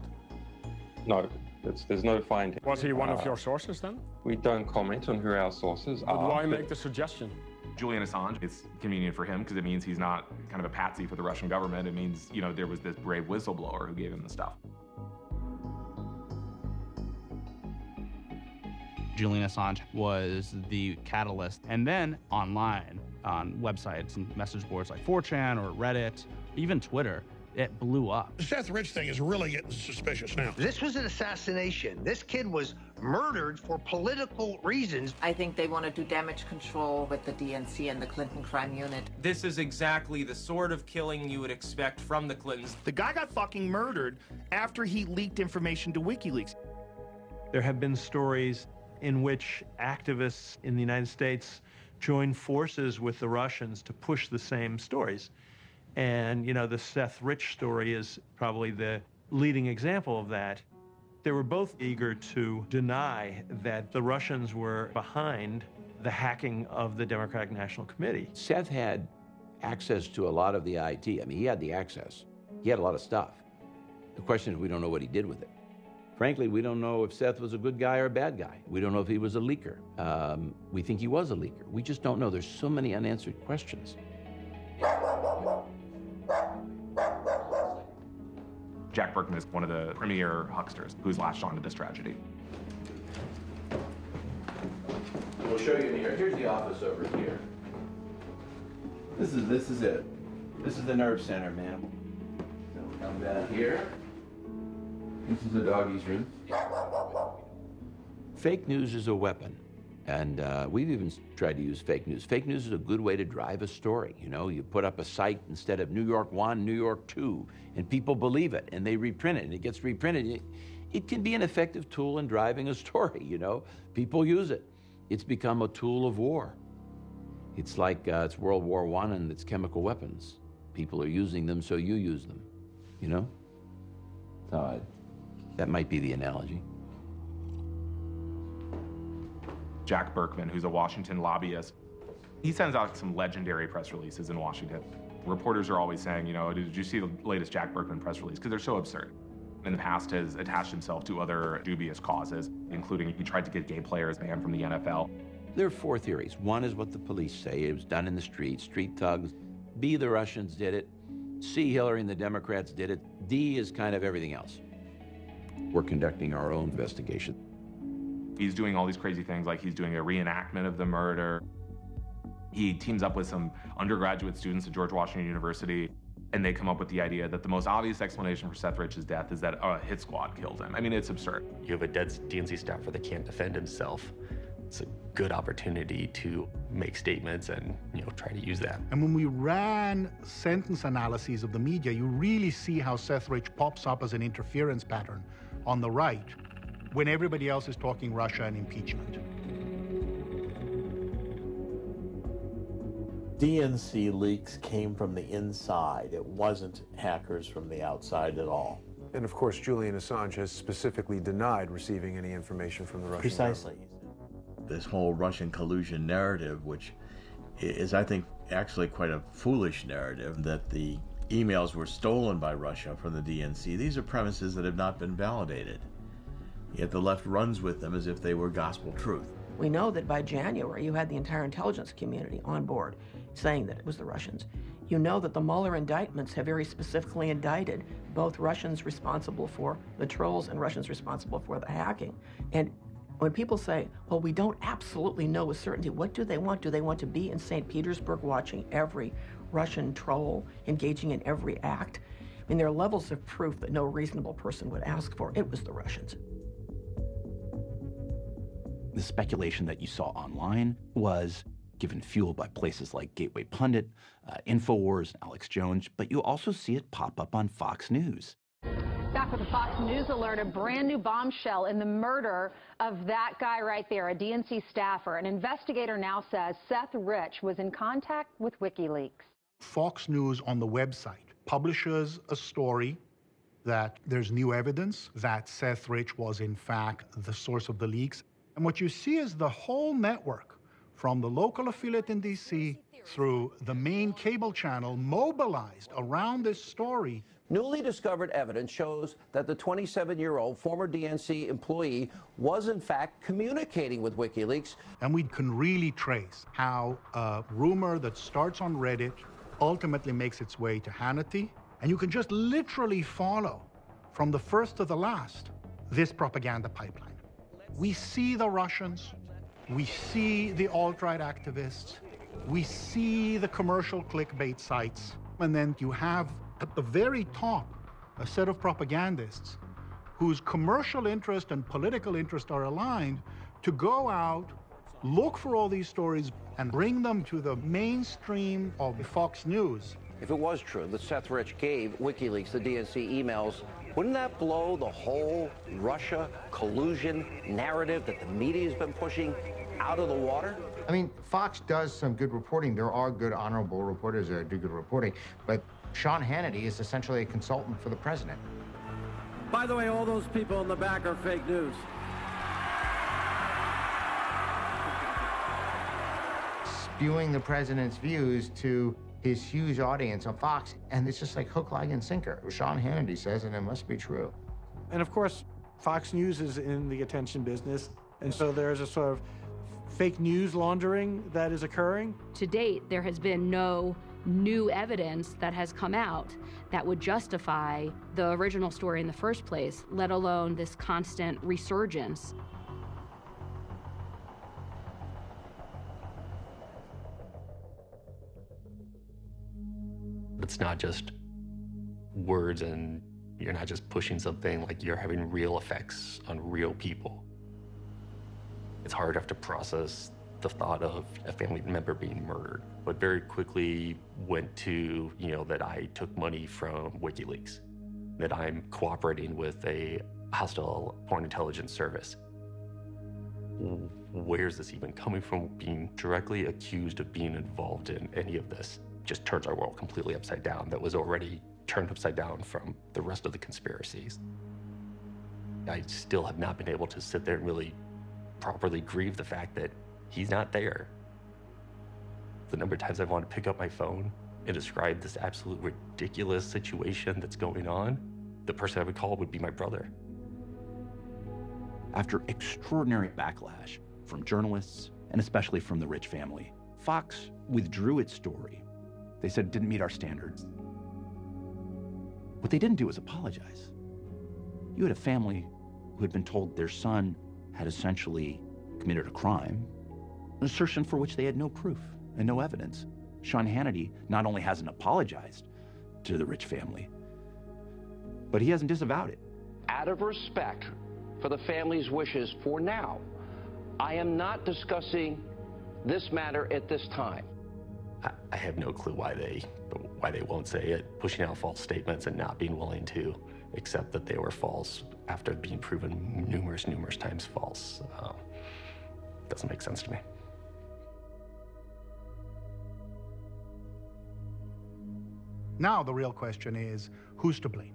No, there's no finding. Was he one of your sources then? We don't comment on who our sources But are. why make the suggestion? Julian Assange, it's convenient for him because it means he's not kind of a patsy for the Russian government. It means, you know, there was this brave whistleblower who gave him the stuff. Julian Assange was the catalyst. And then online, on websites and message boards like 4chan or Reddit, even Twitter, it blew up. The Seth Rich thing is really getting suspicious now. This was an assassination. This kid was murdered for political reasons. I think they want to do damage control with the DNC and the Clinton crime unit. This is exactly the sort of killing you would expect from the Clintons. The guy got fucking murdered after he leaked information to WikiLeaks. There have been stories in which activists in the United States joined forces with the Russians to push the same stories. And, you know, the Seth Rich story is probably the leading example of that. They were both eager to deny that the Russians were behind the hacking of the Democratic National Committee. Seth had access to a lot of the IT. I mean, he had the access. He had a lot of stuff. The question is, we don't know what he did with it. Frankly, we don't know if Seth was a good guy or a bad guy. We don't know if he was a leaker. We think he was a leaker. We just don't know. There's so many unanswered questions. Jack Burkman is one of the premier hucksters who's latched onto this tragedy. We'll show you in here. Here's the office over here. This is it. This is the nerve center, man. So come down here. This is the doggy's room. Fake news is a weapon. And we've even tried to use fake news. Fake news is a good way to drive a story. You know, you put up a site instead of New York 1, New York 2, and people believe it, and they reprint it, and it gets reprinted. It can be an effective tool in driving a story, you know. People use it. It's become a tool of war. It's like it's World War I and it's chemical weapons. People are using them, so you use them, you know? So that might be the analogy. Jack Burkman, who's a Washington lobbyist, he sends out some legendary press releases in Washington. Reporters are always saying, you know, did you see the latest Jack Burkman press release? Because they're so absurd. In the past has attached himself to other dubious causes, including he tried to get gay players banned from the NFL. There are four theories. One is what the police say. It was done in the street thugs. B, the Russians did it. C, Hillary and the Democrats did it. D is kind of everything else. We're conducting our own investigation. He's doing all these crazy things, like he's doing a reenactment of the murder. He teams up with some undergraduate students at George Washington University, and they come up with the idea that the most obvious explanation for Seth Rich's death is that a hit squad killed him. I mean, it's absurd. You have a dead DNC staffer that can't defend himself. It's a good opportunity to make statements and, you know, try to use that. And when we ran sentence analyses of the media, you really see how Seth Rich pops up as an interference pattern on the right when everybody else is talking Russia and impeachment. DNC leaks came from the inside. It wasn't hackers from the outside at all. And of course, Julian Assange has specifically denied receiving any information from the Russian Precisely. government. This whole Russian collusion narrative, which is, I think, actually quite a foolish narrative, that the emails were stolen by Russia from the DNC. These are premises that have not been validated. Yet the left runs with them as if they were gospel truth. We know that by January, you had the entire intelligence community on board saying that it was the Russians. You know that the Mueller indictments have very specifically indicted both Russians responsible for the trolls and Russians responsible for the hacking. And when people say, well, we don't absolutely know with certainty, what do they want? Do they want to be in St. Petersburg watching every Russian troll engaging in every act? I mean, there are levels of proof that no reasonable person would ask for. It was the Russians. The speculation that you saw online was given fuel by places like Gateway Pundit, InfoWars, Alex Jones, but you also see it pop up on Fox News. Back with a Fox News alert, a brand new bombshell in the murder of that guy right there, a DNC staffer. An investigator now says Seth Rich was in contact with WikiLeaks. Fox News on the website publishes a story that there's new evidence that Seth Rich was in fact the source of the leaks. And what you see is the whole network, from the local affiliate in D.C. through the main cable channel, mobilized around this story. Newly discovered evidence shows that the 27-year-old former DNC employee was in fact communicating with WikiLeaks. And we can really trace how a rumor that starts on Reddit ultimately makes its way to Hannity. And you can just literally follow, from the first to the last, this propaganda pipeline. We see the Russians, we see the alt-right activists, we see the commercial clickbait sites, and then you have at the very top a set of propagandists whose commercial interest and political interest are aligned to go out, look for all these stories, and bring them to the mainstream of Fox News. If it was true that Seth Rich gave WikiLeaks the DNC emails, wouldn't that blow the whole Russia collusion narrative that the media has been pushing out of the water? I mean, Fox does some good reporting. There are good, honorable reporters that do good reporting, but Sean Hannity is essentially a consultant for the president. By the way, all those people in the back are fake news. Spewing the president's views to his huge audience on Fox, and it's just like hook, line, and sinker. Sean Hannity says, and it must be true. And of course, Fox News is in the attention business, and so there's a sort of fake news laundering that is occurring. To date, there has been no new evidence that has come out that would justify the original story in the first place, let alone this constant resurgence. It's not just words, and you're not just pushing something, like you're having real effects on real people. It's hard enough to process the thought of a family member being murdered, but very quickly went to, that I took money from WikiLeaks, that I'm cooperating with a hostile foreign intelligence service. Where's this even coming from? Being directly accused of being involved in any of this just turns our world completely upside down. That was already turned upside down from the rest of the conspiracies. I still have not been able to sit there and really properly grieve the fact that he's not there. The number of times I've wanted to pick up my phone and describe this absolute ridiculous situation that's going on, the person I would call would be my brother. After extraordinary backlash from journalists, and especially from the Rich family, Fox withdrew its story. They said it didn't meet our standards. What they didn't do was apologize. You had a family who had been told their son had essentially committed a crime, an assertion for which they had no proof and no evidence. Sean Hannity not only hasn't apologized to the Rich family, but he hasn't disavowed it. Out of respect for the family's wishes for now, I am not discussing this matter at this time. I have no clue why they won't say it, pushing out false statements and not being willing to accept that they were false after being proven numerous times false. Doesn't make sense to me. Now the real question is, who's to blame?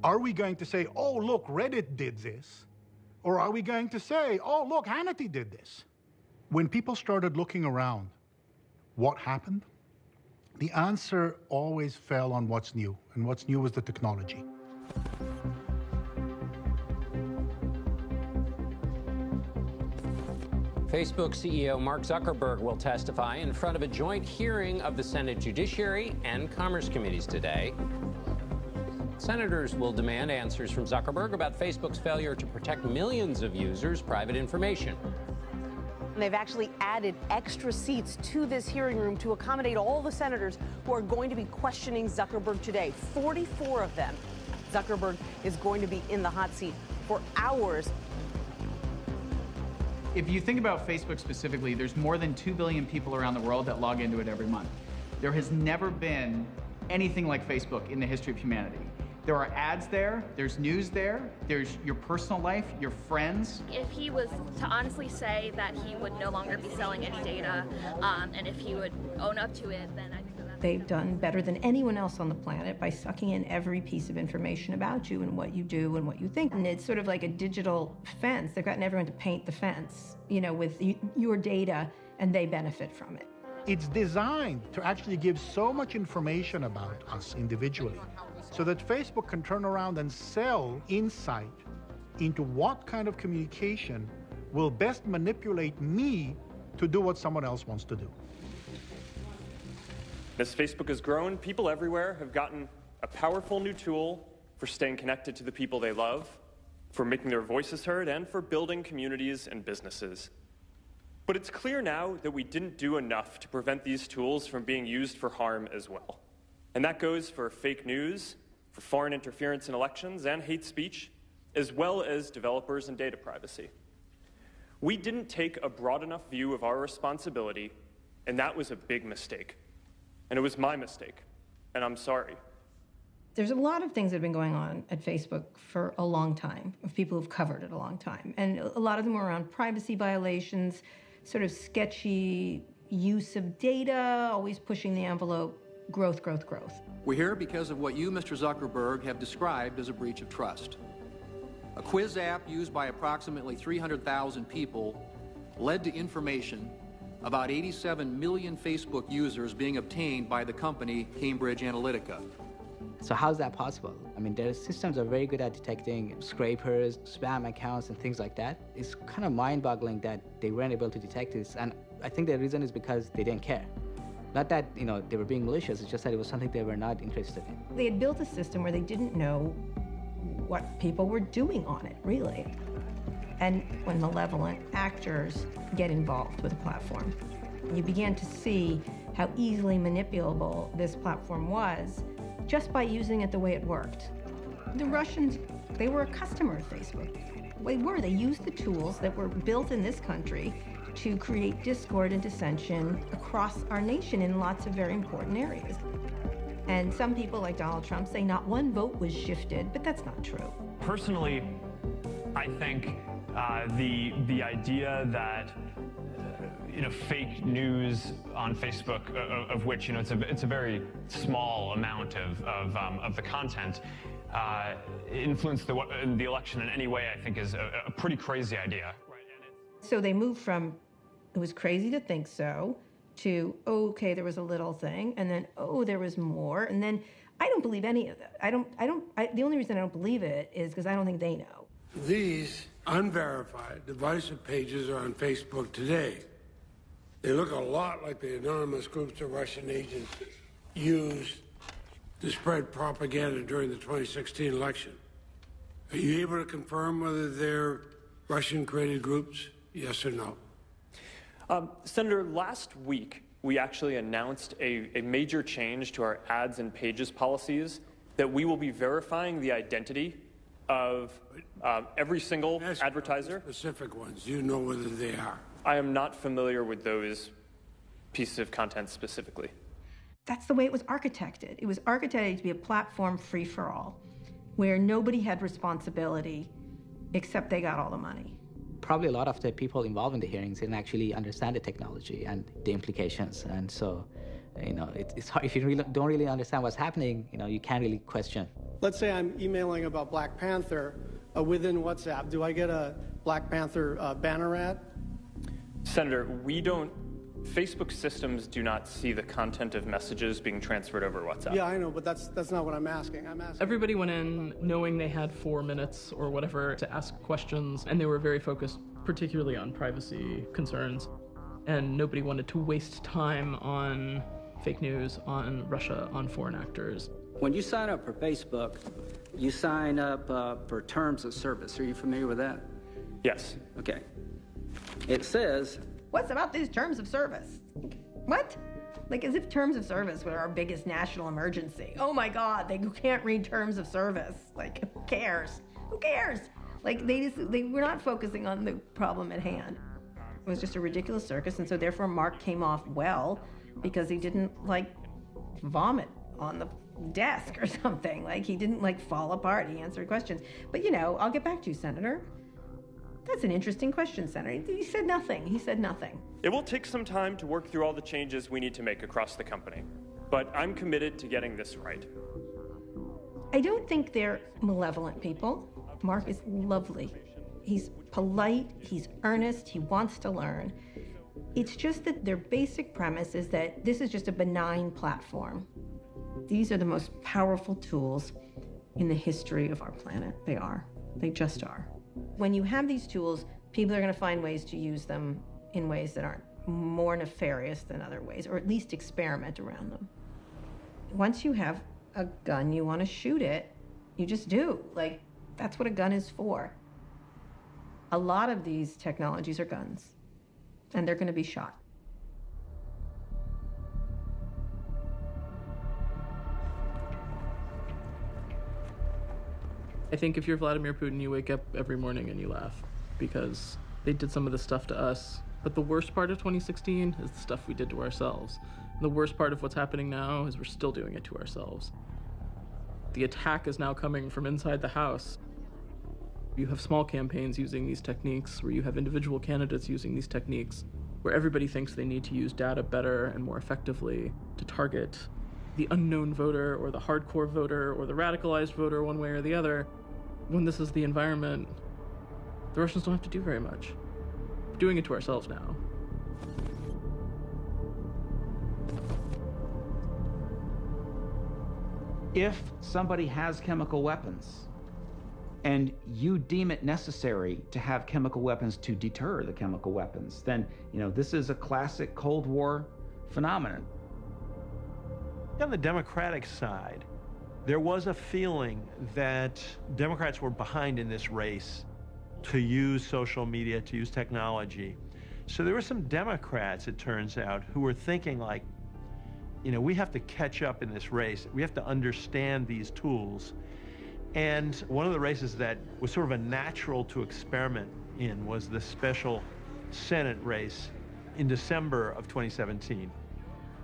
Are we going to say, oh, look, Reddit did this? Or are we going to say, oh, look, Hannity did this? When people started looking around, what happened? The answer always fell on what's new, and what's new was the technology. Facebook CEO Mark Zuckerberg will testify in front of a joint hearing of the Senate Judiciary and Commerce Committees today. Senators will demand answers from Zuckerberg about Facebook's failure to protect millions of users' private information. And they've actually added extra seats to this hearing room to accommodate all the senators who are going to be questioning Zuckerberg today. 44 of them. Zuckerberg is going to be in the hot seat for hours. If you think about Facebook specifically, there's more than 2 billion people around the world that log into it every month. There has never been anything like Facebook in the history of humanity. There are ads there, there's news there, there's your personal life, your friends. If he was to honestly say that he would no longer be selling any data, and if he would own up to it, then I think that they've done better than anyone else on the planet by sucking in every piece of information about you and what you do and what you think. And it's sort of like a digital fence. They've gotten everyone to paint the fence, you know, with your data, and they benefit from it. It's designed to actually give so much information about us individually so that Facebook can turn around and sell insight into what kind of communication will best manipulate me to do what someone else wants to do. As Facebook has grown, people everywhere have gotten a powerful new tool for staying connected to the people they love, for making their voices heard, and for building communities and businesses. But it's clear now that we didn't do enough to prevent these tools from being used for harm as well. And that goes for fake news, for foreign interference in elections, and hate speech, as well as developers and data privacy. We didn't take a broad enough view of our responsibility, and that was a big mistake. And it was my mistake, and I'm sorry. There's a lot of things that have been going on at Facebook for a long time, of people who've covered it a long time. And a lot of them were around privacy violations, sort of sketchy use of data, always pushing the envelope, growth, growth, growth. We're here because of what you, Mr. Zuckerberg, have described as a breach of trust. A quiz app used by approximately 300,000 people led to information about 87 million Facebook users being obtained by the company Cambridge Analytica. So how's that possible? I mean, their systems are very good at detecting scrapers, spam accounts, and things like that. It's kind of mind-boggling that they weren't able to detect this, and I think the reason is because they didn't care. Not that, you know, they were being malicious, it's just that it was something they were not interested in. They had built a system where they didn't know what people were doing on it, really. And when malevolent actors get involved with a platform, you began to see how easily manipulable this platform was just by using it the way it worked. The Russians, they were a customer of Facebook. They used the tools that were built in this country to create discord and dissension across our nation in lots of very important areas. And some people, like Donald Trump, say not one vote was shifted, but that's not true. Personally, I think the idea that fake news on Facebook, of which it's a very small amount of the content, influenced the election in any way, I think is a pretty crazy idea. So they moved from it was crazy to think so to okay, there was a little thing, and then there was more, and then I don't believe any of that. The only reason I don't believe it is because I don't think they know. These unverified divisive pages are on Facebook today. They look a lot like the anonymous groups of Russian agents used to spread propaganda during the 2016 election. Are you able to confirm whether they're Russian-created groups? Yes or no? Senator, last week we actually announced a major change to our ads and pages policies that we will be verifying the identity of every single advertiser. Specific ones. Do you know whether they are? I am not familiar with those pieces of content specifically. That's the way it was architected. It was architected to be a platform free for all, where nobody had responsibility except they got all the money. Probably a lot of the people involved in the hearings didn't actually understand the technology and the implications. And so, it's hard. If you don't really understand what's happening, you can't really question. Let's say I'm emailing about Black Panther within WhatsApp. Do I get a Black Panther banner ad? Senator, Facebook systems do not see the content of messages being transferred over WhatsApp. Yeah, I know, but that's not what I'm asking. Everybody went in knowing they had 4 minutes or whatever to ask questions, and they were very focused particularly on privacy concerns. And nobody wanted to waste time on fake news, on Russia, on foreign actors. When you sign up for Facebook, you sign up for terms of service. Are you familiar with that? Yes. Okay. It says... What's about these terms of service? What? Like, as if terms of service were our biggest national emergency. Oh my God, they can't read terms of service. Like, who cares? Who cares? Like, they were not focusing on the problem at hand. It was just a ridiculous circus, and so therefore Mark came off well because he didn't, like, vomit on the desk or something. Like, he didn't, like, fall apart. He answered questions. But, you know, I'll get back to you, Senator. That's an interesting question, Senator. He said nothing. He said nothing. It will take some time to work through all the changes we need to make across the company, but I'm committed to getting this right. I don't think they're malevolent people. Mark is lovely. He's polite, he's earnest, he wants to learn. It's just that their basic premise is that this is just a benign platform. These are the most powerful tools in the history of our planet. They are. They just are. When you have these tools, people are going to find ways to use them in ways that aren't more nefarious than other ways, or at least experiment around them. Once you have a gun, you want to shoot it. You just do. Like, that's what a gun is for. A lot of these technologies are guns, and they're going to be shot. I think if you're Vladimir Putin, you wake up every morning and you laugh because they did some of this stuff to us. But the worst part of 2016 is the stuff we did to ourselves. And the worst part of what's happening now is we're still doing it to ourselves. The attack is now coming from inside the House. You have small campaigns using these techniques, where you have individual candidates using these techniques, where everybody thinks they need to use data better and more effectively to target the unknown voter or the hardcore voter or the radicalized voter one way or the other. When this is the environment, the Russians don't have to do very much. We're doing it to ourselves now. If somebody has chemical weapons and you deem it necessary to have chemical weapons to deter the chemical weapons, then, you know, this is a classic Cold War phenomenon. On the Democratic side, there was a feeling that Democrats were behind in this race to use social media, to use technology. So there were some Democrats, it turns out, who were thinking like, you know, we have to catch up in this race. We have to understand these tools. And one of the races that was sort of a natural to experiment in was the special Senate race in December of 2017.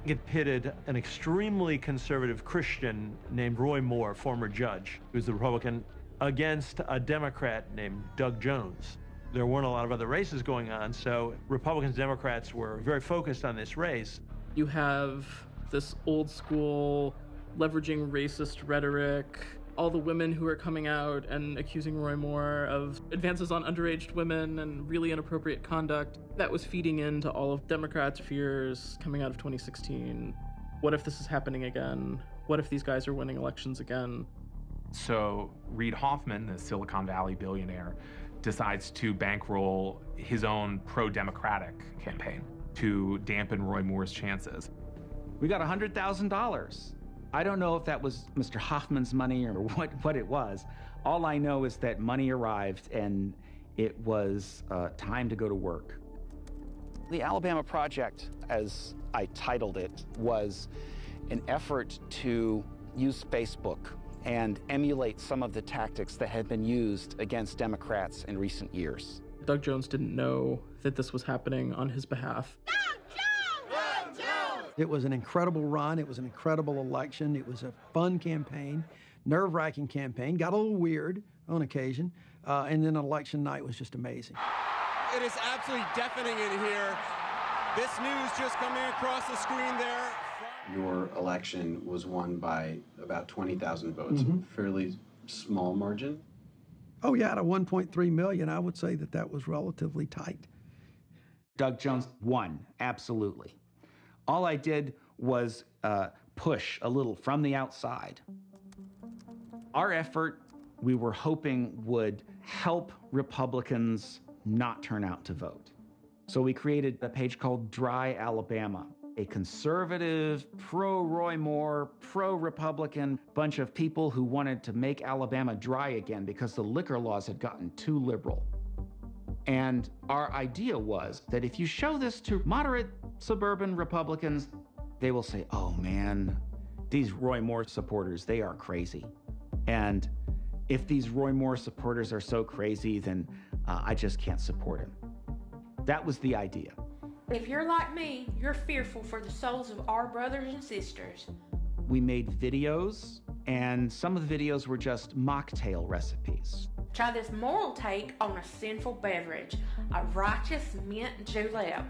It pitted an extremely conservative Christian named Roy Moore, former judge, who's the Republican, against a Democrat named Doug Jones. There weren't a lot of other races going on, so Republicans and Democrats were very focused on this race. You have this old school leveraging racist rhetoric, all the women who are coming out and accusing Roy Moore of advances on underage women and really inappropriate conduct. That was feeding into all of Democrats' fears coming out of 2016. What if this is happening again? What if these guys are winning elections again? So Reid Hoffman, the Silicon Valley billionaire, decides to bankroll his own pro-democratic campaign to dampen Roy Moore's chances. We got $100,000. I don't know if that was Mr. Hoffman's money or what it was. All I know is that money arrived and it was time to go to work. The Alabama Project, as I titled it, was an effort to use Facebook and emulate some of the tactics that had been used against Democrats in recent years. Doug Jones didn't know that this was happening on his behalf. It was an incredible run. It was an incredible election. It was a fun campaign, nerve-wracking campaign. Got a little weird on occasion. And then election night was just amazing. It is absolutely deafening in here. This news just coming across the screen there. Your election was won by about 20,000 votes, a fairly small margin. Oh, yeah, out of 1.3 million, I would say that that was relatively tight. Doug Jones won, absolutely. All I did was push a little from the outside. Our effort, we were hoping, would help Republicans not turn out to vote. So we created a page called Dry Alabama, a conservative, pro-Roy Moore, pro-Republican bunch of people who wanted to make Alabama dry again because the liquor laws had gotten too liberal. And our idea was that if you show this to moderate suburban Republicans, they will say, oh man, these Roy Moore supporters, they are crazy. And if these Roy Moore supporters are so crazy, then I just can't support him. That was the idea. If you're like me, you're fearful for the souls of our brothers and sisters. We made videos, and some of the videos were just mocktail recipes. Try this moral take on a sinful beverage, a righteous mint julep.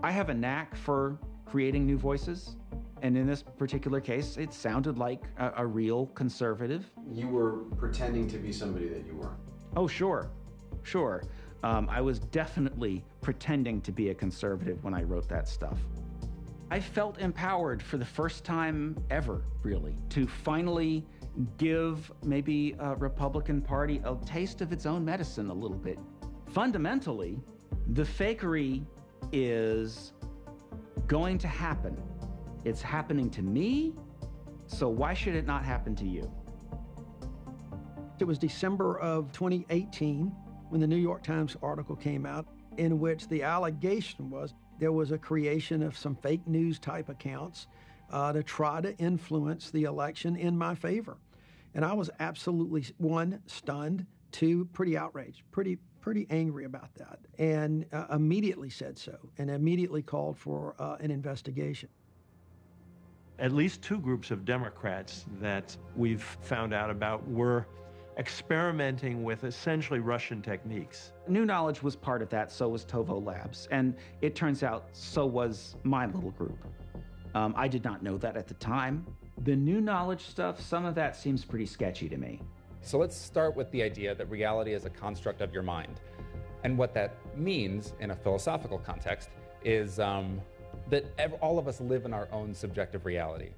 I have a knack for creating new voices, and in this particular case, it sounded like a real conservative. You were pretending to be somebody that you weren't. Oh, sure. I was definitely pretending to be a conservative when I wrote that stuff. I felt empowered for the first time ever, really, to finally give maybe a Republican Party a taste of its own medicine a little bit. Fundamentally, the fakery is going to happen. It's happening to me, so why should it not happen to you? It was December of 2018 when the New York Times article came out in which the allegation was there was a creation of some fake news type accounts to try to influence the election in my favor. And I was absolutely, one, stunned, two, pretty outraged, pretty angry about that, and immediately said so, and immediately called for an investigation. At least two groups of Democrats that we've found out about were experimenting with essentially Russian techniques. New Knowledge was part of that, so was Tovo Labs, and it turns out so was my little group. I did not know that at the time. The New Knowledge stuff, some of that seems pretty sketchy to me. So let's start with the idea that reality is a construct of your mind. And what that means in a philosophical context is that all of us live in our own subjective reality.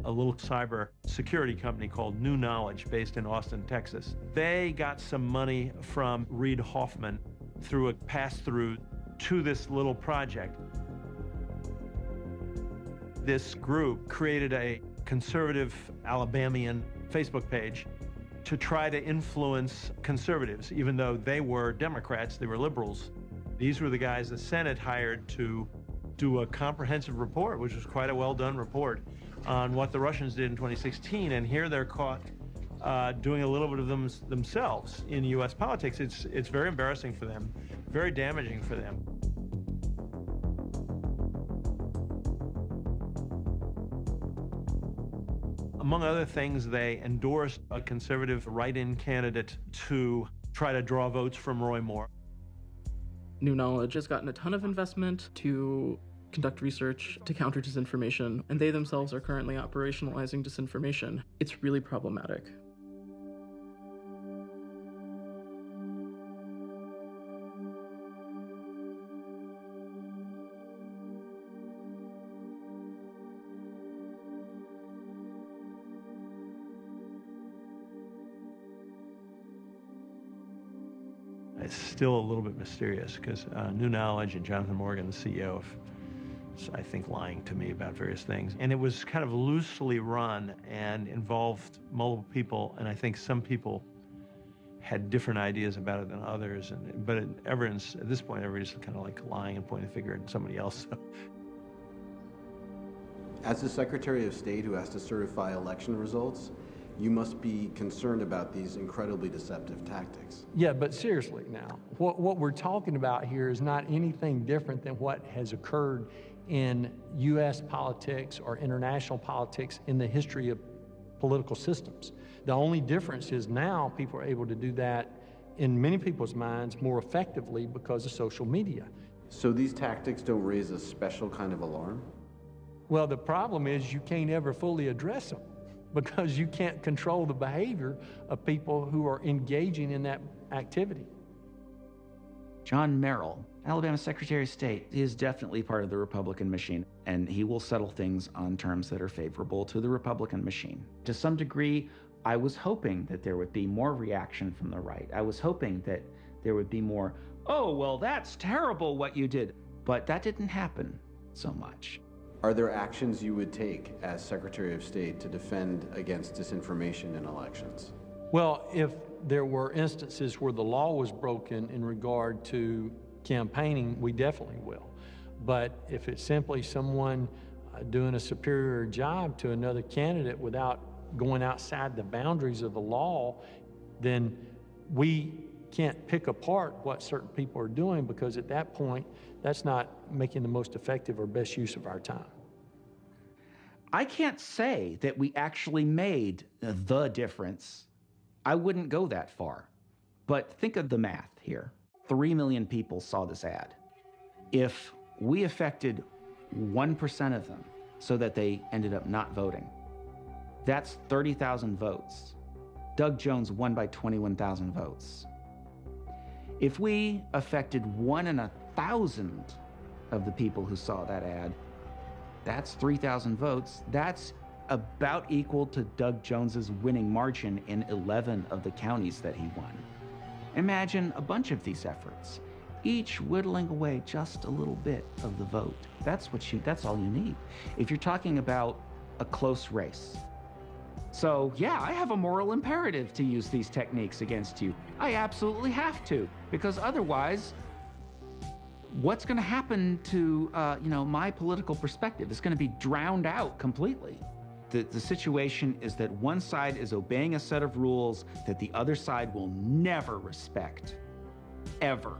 A little cyber security company called New Knowledge based in Austin, Texas. They got some money from Reid Hoffman through a pass-through to this little project. This group created a conservative Alabamian Facebook page to try to influence conservatives, even though they were Democrats, they were liberals. These were the guys the Senate hired to do a comprehensive report, which was quite a well-done report, on what the Russians did in 2016, and here they're caught doing a little bit of themselves in U.S. politics. It's very embarrassing for them, very damaging for them. Among other things, they endorsed a conservative write-in candidate to try to draw votes from Roy Moore. New Knowledge has gotten a ton of investment to conduct research to counter disinformation, and they themselves are currently operationalizing disinformation. It's really problematic. It's still a little bit mysterious because New Knowledge and Jonathan Morgan, the CEO, I think, lying to me about various things. And it was kind of loosely run and involved multiple people, and I think some people had different ideas about it than others. But at this point, everybody's kind of like lying and pointing the finger at somebody else. As the Secretary of State who has to certify election results, you must be concerned about these incredibly deceptive tactics. Yeah, but seriously now, what we're talking about here is not anything different than what has occurred in U.S. politics or international politics in the history of political systems. The only difference is now people are able to do that in many people's minds more effectively because of social media. So these tactics don't raise a special kind of alarm? Well, the problem is you can't ever fully address them because you can't control the behavior of people who are engaging in that activity. John Merrill, Alabama Secretary of State, is definitely part of the Republican machine, and he will settle things on terms that are favorable to the Republican machine. To some degree, I was hoping that there would be more reaction from the right. I was hoping that there would be more, oh, well, that's terrible what you did. But that didn't happen so much. Are there actions you would take as Secretary of State to defend against disinformation in elections? Well, if there were instances where the law was broken in regard to campaigning, we definitely will. But if it's simply someone doing a superior job to another candidate without going outside the boundaries of the law, then we can't pick apart what certain people are doing, because at that point, that's not making the most effective or best use of our time. I can't say that we actually made the difference. I wouldn't go that far. But think of the math here. 3 million people saw this ad. If we affected 1% of them so that they ended up not voting, that's 30,000 votes. Doug Jones won by 21,000 votes. If we affected 1 in 1,000 of the people who saw that ad, that's 3,000 votes. That's about equal to Doug Jones's winning margin in 11 of the counties that he won. Imagine a bunch of these efforts, each whittling away just a little bit of the vote. That's all you need if you're talking about a close race. So yeah, I have a moral imperative to use these techniques against you. I absolutely have to, because otherwise, what's going to happen to my political perspective? It's going to be drowned out completely. The situation is that one side is obeying a set of rules that the other side will never respect, ever.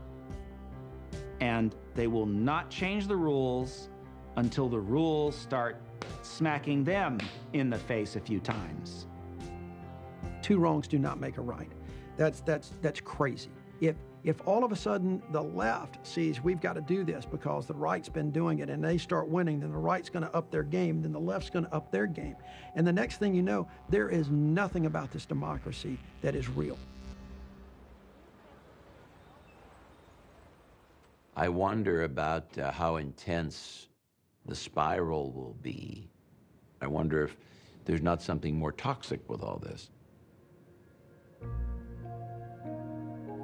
And they will not change the rules until the rules start smacking them in the face a few times. Two wrongs do not make a right. That's crazy. If all of a sudden the left sees we've got to do this because the right's been doing it and they start winning, then the right's going to up their game, then the left's going to up their game. And the next thing you know, there is nothing about this democracy that is real. I wonder about how intense the spiral will be. I wonder if there's not something more toxic with all this.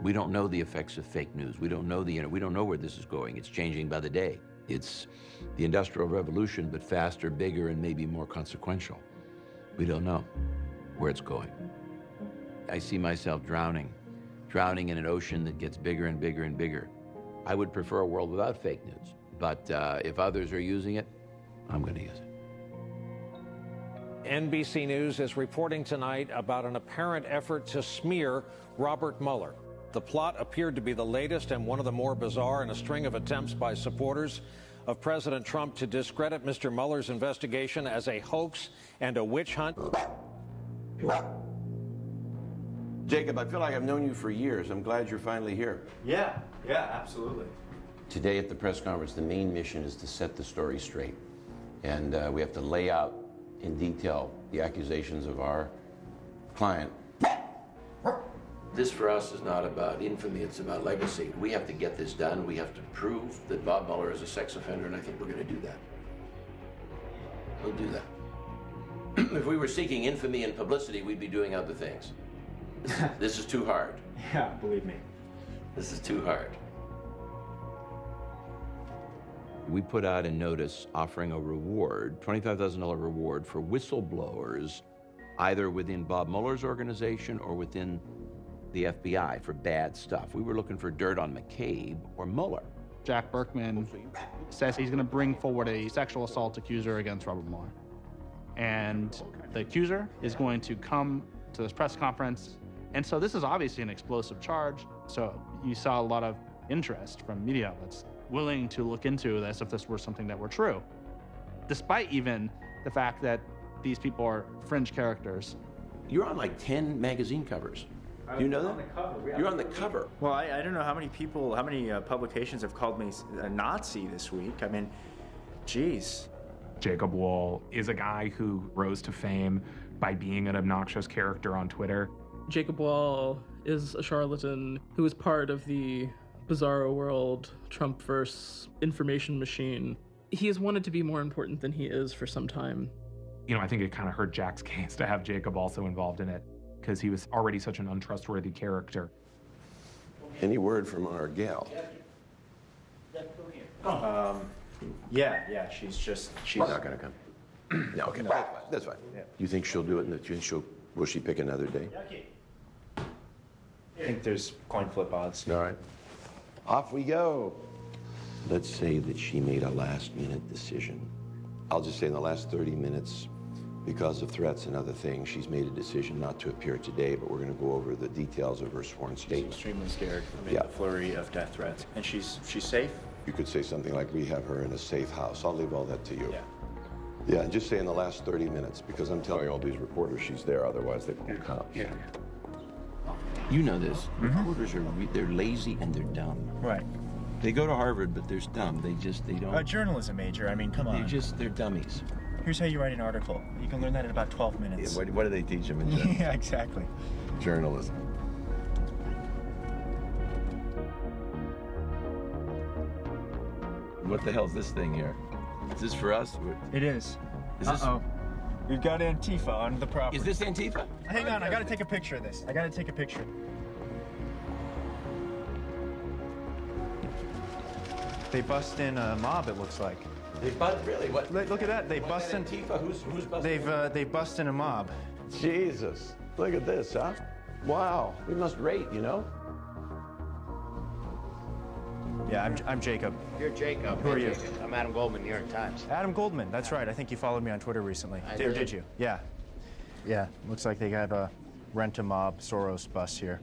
We don't know the effects of fake news. We don't know we don't know where this is going. It's changing by the day. It's the Industrial Revolution, but faster, bigger, and maybe more consequential. We don't know where it's going. I see myself drowning in an ocean that gets bigger and bigger and bigger. I would prefer a world without fake news, but if others are using it, I'm going to use it. NBC News is reporting tonight about an apparent effort to smear Robert Mueller. The plot appeared to be the latest and one of the more bizarre in a string of attempts by supporters of President Trump to discredit Mr. Mueller's investigation as a hoax and a witch hunt. Jacob, I feel like I've known you for years. I'm glad you're finally here. Yeah, absolutely. Today at the press conference, the main mission is to set the story straight. And we have to lay out in detail the accusations of our client. This for us is not about infamy, it's about legacy. We have to get this done. We have to prove that Bob Mueller is a sex offender, and I think we're going to do that. We'll do that. If we were seeking infamy and publicity, we'd be doing other things. This is too hard. Yeah, believe me. This is too hard. We put out a notice offering a reward, $25,000 reward for whistleblowers, either within Bob Mueller's organization or within the FBI for bad stuff. We were looking for dirt on McCabe or Mueller. Jack Berkman says he's going to bring forward a sexual assault accuser against Robert Mueller. And the accuser is going to come to this press conference. And so this is obviously an explosive charge. So you saw a lot of interest from media outlets willing to look into this if this were something that were true, despite even the fact that these people are fringe characters. You're on like 10 magazine covers. You know that? On the cover. Yeah. You're on the cover. Well, I don't know how many people, how many publications have called me a Nazi this week. I mean, geez. Jacob Wohl is a guy who rose to fame by being an obnoxious character on Twitter. Jacob Wohl is a charlatan who is part of the Bizarro World Trumpverse information machine. He has wanted to be more important than he is for some time. I think it kind of hurt Jack's case to have Jacob also involved in it, because he was already such an untrustworthy character. Any word from our gal? Yeah, she's not going to come. No, okay, that's fine. Yeah. You think she'll do it, and will she pick another day? I think there's coin flip odds. All right. Off we go. Let's say that she made a last-minute decision. I'll just say in the last 30 minutes, because of threats and other things, she's made a decision not to appear today, but we're going to go over the details of her sworn statement. She's extremely scared amid the flurry of death threats. And she's safe? You could say something like, we have her in a safe house. I'll leave all that to you. Yeah, and just say in the last 30 minutes, because I'm telling all these reporters she's there, otherwise they won't come. Yeah. You know this. Reporters they're lazy and they're dumb. Right. They go to Harvard, but they're dumb. They don't. A journalism major. I mean, come on. They're dummies. Here's how you write an article. You can learn that in about 12 minutes. Yeah, what do they teach them in journalism? Yeah, exactly. Journalism. What the hell's this thing here? Is this for us? It is. Is this? We've got Antifa on the property. Is this Antifa? Hang on, I gotta take a picture of this. I gotta take a picture. They bust in a mob, it looks like. They bust really? What? Look at that. They bust in Antifa. Who's busting? They bust in a mob. Jesus, look at this, huh? Wow, we must rate, you know? Yeah, I'm Jacob. You're Jacob. Who are you? I'm Adam Goldman, New York Times. Adam Goldman, that's right. I think you followed me on Twitter recently. I Or did. did you? Yeah. Yeah, looks like they have a rent-a-mob Soros bus here.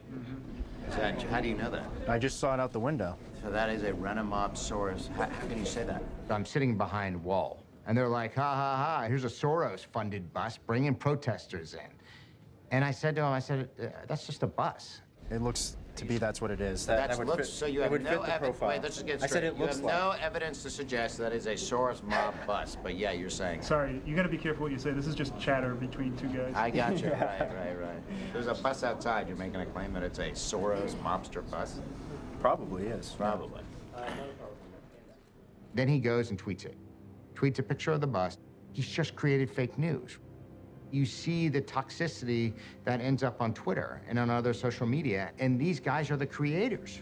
How do you know that? I just saw it out the window. So that is a rent-a-mob Soros. How can you say that? I'm sitting behind a wall, and they're like, ha, ha, ha, here's a Soros-funded bus bringing protesters in. And I said to him, that's just a bus. It looks to be that's what it is. So you have no evidence. Wait, let's just get straight. I said it looks you have no evidence to suggest that is a Soros mob bus, but yeah, you're saying. Sorry, you gotta be careful what you say. This is just chatter between two guys. I got you. Right. There's a bus outside. You're making a claim that it's a Soros mobster bus? Probably is. Probably. Then he goes and tweets it. Tweets a picture of the bus. He's just created fake news. You see the toxicity that ends up on Twitter and on other social media, and these guys are the creators.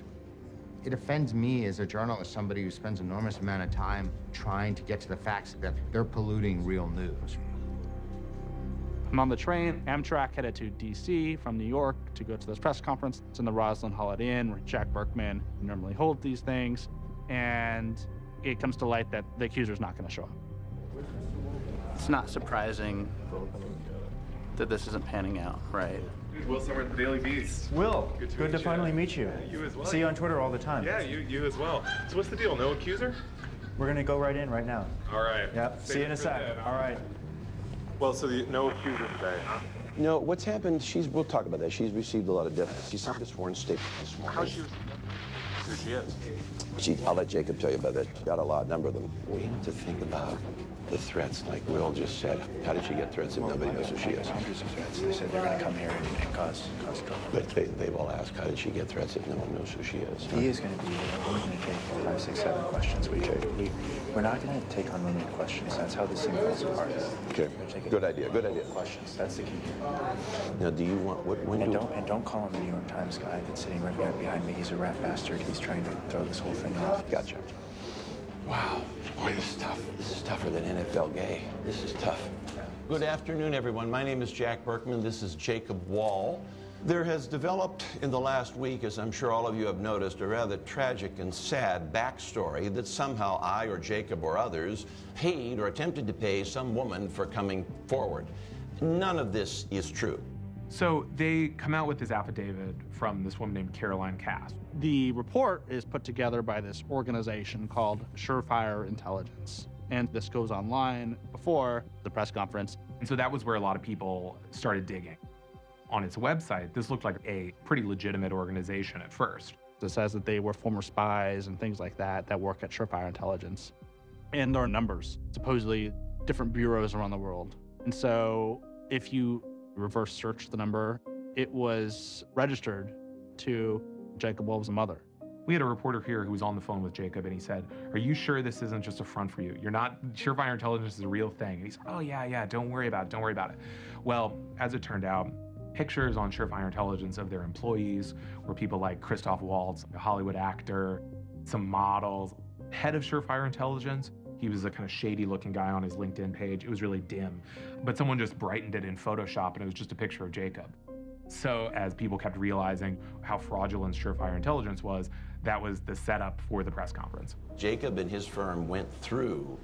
It offends me as a journalist, somebody who spends an enormous amount of time trying to get to the facts that they're polluting real news. I'm on the train, Amtrak headed to D.C. from New York to go to this press conference. It's in the Roslyn Holiday Inn where Jack Berkman normally holds these things. And it comes to light that the accuser's not going to show up. It's not surprising that this isn't panning out, right? Will Sommer at the Daily Beast. Will, good to finally meet you. Yeah, you as well. See you on Twitter all the time. Yeah, you as well. So what's the deal? No accuser? We're gonna go right in right now. All right. Yep. See you in a sec. All right. Well, so no accuser today, huh? No, what's happened, we'll talk about that. She's received a lot of death. She sent a sworn statement this morning. How's she? Who she is? I'll let Jacob tell you about that. She got a lot, number of them. We have to think about the threats, like Will just said. How did she get threats if nobody knows who she is? Hundreds of threats. They said they're going to come here and cause trouble. But they've all asked, how did she get threats if no one knows who she is? He is going to be, we're going to take 5, 6, 7 questions. We're not going to take unlimited questions. That's how this thing falls apart. Okay, good idea, good idea. Questions, that's the key. Now, do you want, And don't call him the New York Times guy that's sitting right behind me. He's a rat bastard. He's trying to throw this whole thing off. Gotcha. Wow, boy, this is tough. This is tougher than NFL gay. This is tough. Good afternoon, everyone. My name is Jack Berkman. This is Jacob Wall. There has developed in the last week, as I'm sure all of you have noticed, a rather tragic and sad backstory that somehow I or Jacob or others paid or attempted to pay some woman for coming forward. None of this is true. So they come out with this affidavit from this woman named Caroline Cass. The report is put together by this organization called Surefire Intelligence. And this goes online before the press conference. And so that was where a lot of people started digging. On its website, this looked like a pretty legitimate organization at first. It says that they were former spies and things like that work at Surefire Intelligence. And there are numbers, supposedly different bureaus around the world. And so if you reverse search the number, it was registered to Jacob Wolf's mother. We had a reporter here who was on the phone with Jacob, and he said, "Are you sure this isn't just a front for you? You're not, Surefire Intelligence is a real thing." And he said, "Oh, yeah, don't worry about it, don't worry about it." Well, as it turned out, pictures on Surefire Intelligence of their employees were people like Christoph Waltz, a Hollywood actor, some models. Head of Surefire Intelligence, he was a kind of shady looking guy on his LinkedIn page. It was really dim, but someone just brightened it in Photoshop and it was just a picture of Jacob. So as people kept realizing how fraudulent Surefire Intelligence was, that was the setup for the press conference. Jacob and his firm went through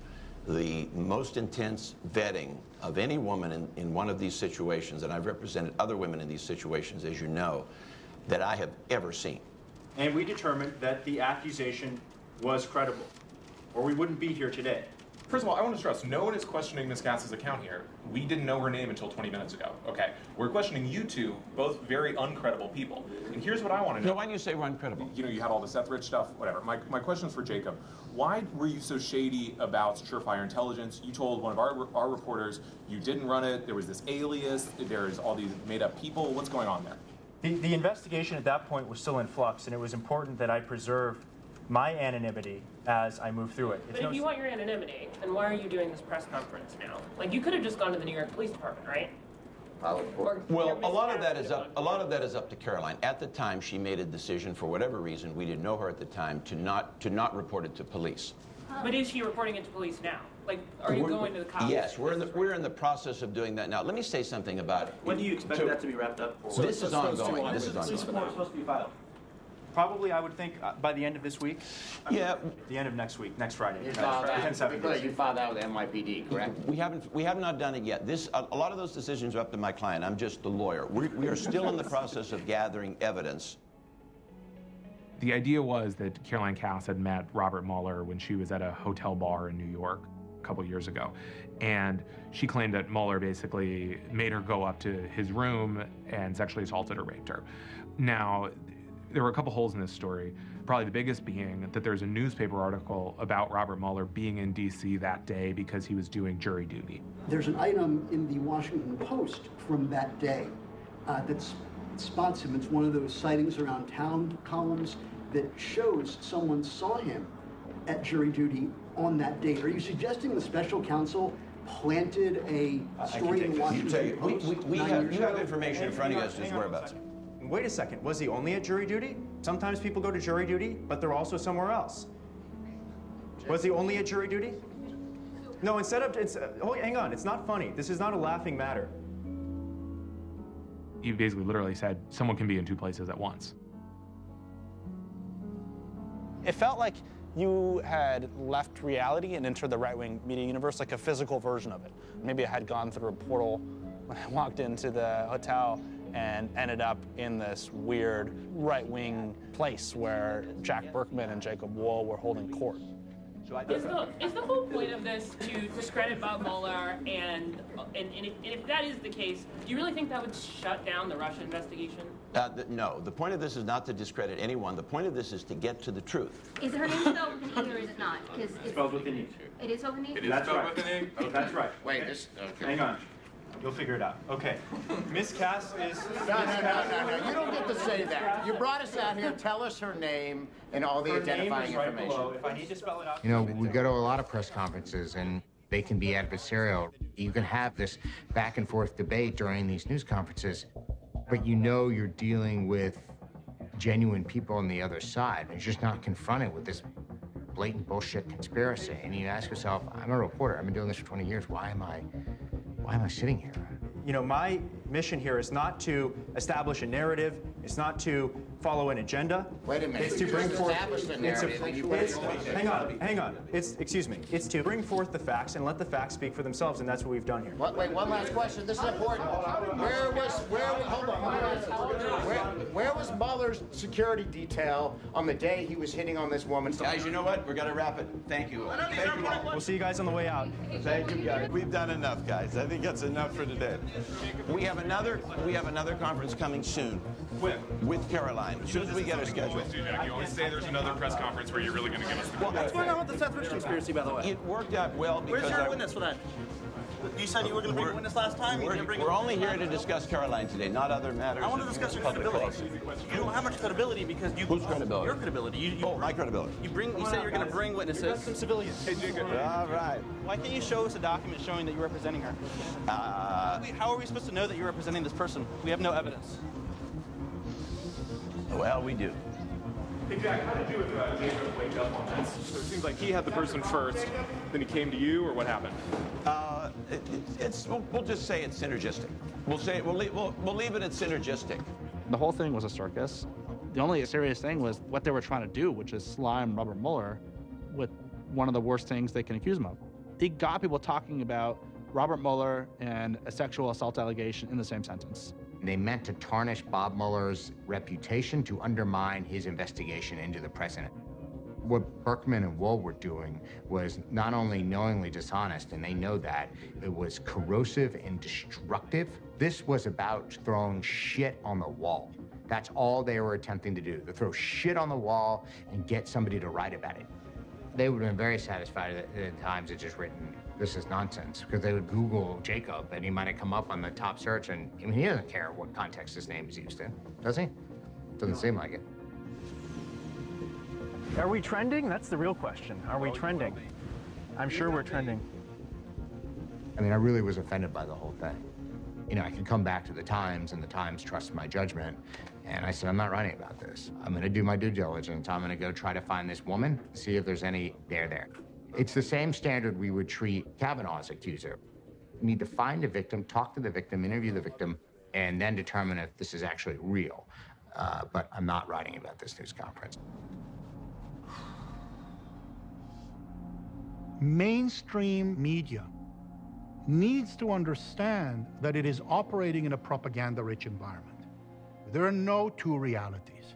the most intense vetting of any woman in one of these situations, and I've represented other women in these situations, as you know, that I have ever seen. And we determined that the accusation was credible, or we wouldn't be here today. First of all, I want to stress, no one is questioning Ms. Cass's account here. We didn't know her name until 20 minutes ago, okay? We're questioning you two, both very uncredible people. And here's what I want to know. No, why do you say we're uncredible? You know, you had all the Seth Rich stuff, whatever. My question is for Jacob. Why were you so shady about Surefire Intelligence? You told one of our reporters you didn't run it, there was this alias, there's all these made-up people. What's going on there? The investigation at that point was still in flux, and it was important that I preserve my anonymity as I move through it. But if you want your anonymity, then why are you doing this press conference now? Like, you could have just gone to the New York Police Department, right? Well, a lot of that is up to Caroline. At the time, she made a decision, for whatever reason, we didn't know her at the time, to not report it to police. But is she reporting it to police now? Like, are you going to the cops? Yes, we're in the process of doing that now. Let me say something about it. When do you expect that to be wrapped up? So this is ongoing. This is ongoing. This report is supposed to be filed. Probably, I would think, by the end of this week. Yeah. The end of next week, next Friday. You filed that with NYPD, correct? We have not done it yet. A lot of those decisions are up to my client. I'm just the lawyer. We are still in the process of gathering evidence. The idea was that Caroline Cass had met Robert Mueller when she was at a hotel bar in New York a couple years ago. And she claimed that Mueller basically made her go up to his room and sexually assaulted or raped her. Now, there were a couple holes in this story, probably the biggest being that there's a newspaper article about Robert Mueller being in D.C. that day because he was doing jury duty. There's an item in the Washington Post from that day that spots him. It's one of those sightings around town columns that shows someone saw him at jury duty on that date. Are you suggesting the special counsel planted a story in the Washington Post? You have information in front of you as to his whereabouts. Wait a second, was he only at jury duty? Sometimes people go to jury duty, but they're also somewhere else. Was he only at jury duty? No, hang on, it's not funny. This is not a laughing matter. You basically literally said someone can be in two places at once. It felt like you had left reality and entered the right-wing media universe, like a physical version of it. Maybe I had gone through a portal when I walked into the hotel and ended up in this weird right-wing place where Jack Berkman and Jacob Wohl were holding court. Is the whole point of this to discredit Bob Mueller, and if that is the case, do you really think that would shut down the Russia investigation? No, the point of this is not to discredit anyone. The point of this is to get to the truth. Is her name spelled with an E or is it not? It's spelled with an E. It is with an E? It is spelled with an E? Oh, that's right. Wait, okay. okay. Hang on. You'll figure it out. Okay. Ms. Cass is... No. You don't get to say that. You brought us out here. Tell us her name and all the identifying information. Below. If I need to spell it out... You know, we go to a lot of press conferences, and they can be adversarial. You can have this back and forth debate during these news conferences, but you know you're dealing with genuine people on the other side, and you're just not confronted with this blatant bullshit conspiracy. And you ask yourself, I'm a reporter. I've been doing this for 20 years. Why am I sitting here? You know, my mission here is not to establish a narrative. It's not to follow an agenda. Wait a minute. It's to bring forth. Established a narrative. Hang on. Excuse me. It's to bring forth the facts and let the facts speak for themselves, and that's what we've done here. Wait, one last question. This is important. Where was Mueller's security detail on the day he was hitting on this woman? Guys, you know what? We're gonna wrap it. Thank you. Thank you all. We'll see you guys on the way out. Thank you, guys. We've done enough, guys. I think that's enough for today. We have another conference coming soon. With Caroline. As soon as we get her schedule. You always say there's another press conference where you're really going to give us the... What's going on with the Seth Rich conspiracy, by the way? It worked out well because... Where's your witness for that? You said you were going to bring a witness last time. We're only here to discuss Caroline today, not other matters. I want to discuss your credibility. You don't have much credibility because you. Whose credibility? Your credibility. My credibility. You said you're going to bring witnesses. Some civilians. Hey, Jacob. All right. Why can't you show us a document showing that you're representing her? How are we supposed to know that you're representing this person? We have no evidence. Well, we do. Hey, Jack, how did you and Jacob wake up on this? So it seems like he had the person first, then he came to you, or what happened? We'll just say it's synergistic. We'll leave it at synergistic. The whole thing was a circus. The only serious thing was what they were trying to do, which is slime Robert Mueller with one of the worst things they can accuse him of. They got people talking about Robert Mueller and a sexual assault allegation in the same sentence. They meant to tarnish Bob Mueller's reputation to undermine his investigation into the president. What Berkman and Wohl were doing was not only knowingly dishonest, and they know that, it was corrosive and destructive. This was about throwing shit on the wall. That's all they were attempting to do, to throw shit on the wall and get somebody to write about it. They would have been very satisfied at the Times had just written, "This is nonsense," because they would Google Jacob and he might have come up on the top search, and I mean, he doesn't care what context his name is used in, does he? Doesn't seem like it. Are we trending? That's the real question. Are we trending? I'm sure we're trending. I mean, I really was offended by the whole thing. You know, I could come back to the Times, and the Times trusts my judgment, and I said, I'm not writing about this. I'm gonna do my due diligence. I'm gonna go try to find this woman, see if there's any there. It's the same standard we would treat Kavanaugh's accuser. We need to find a victim, talk to the victim, interview the victim, and then determine if this is actually real. But I'm not writing about this news conference. Mainstream media needs to understand that it is operating in a propaganda-rich environment. There are no two realities.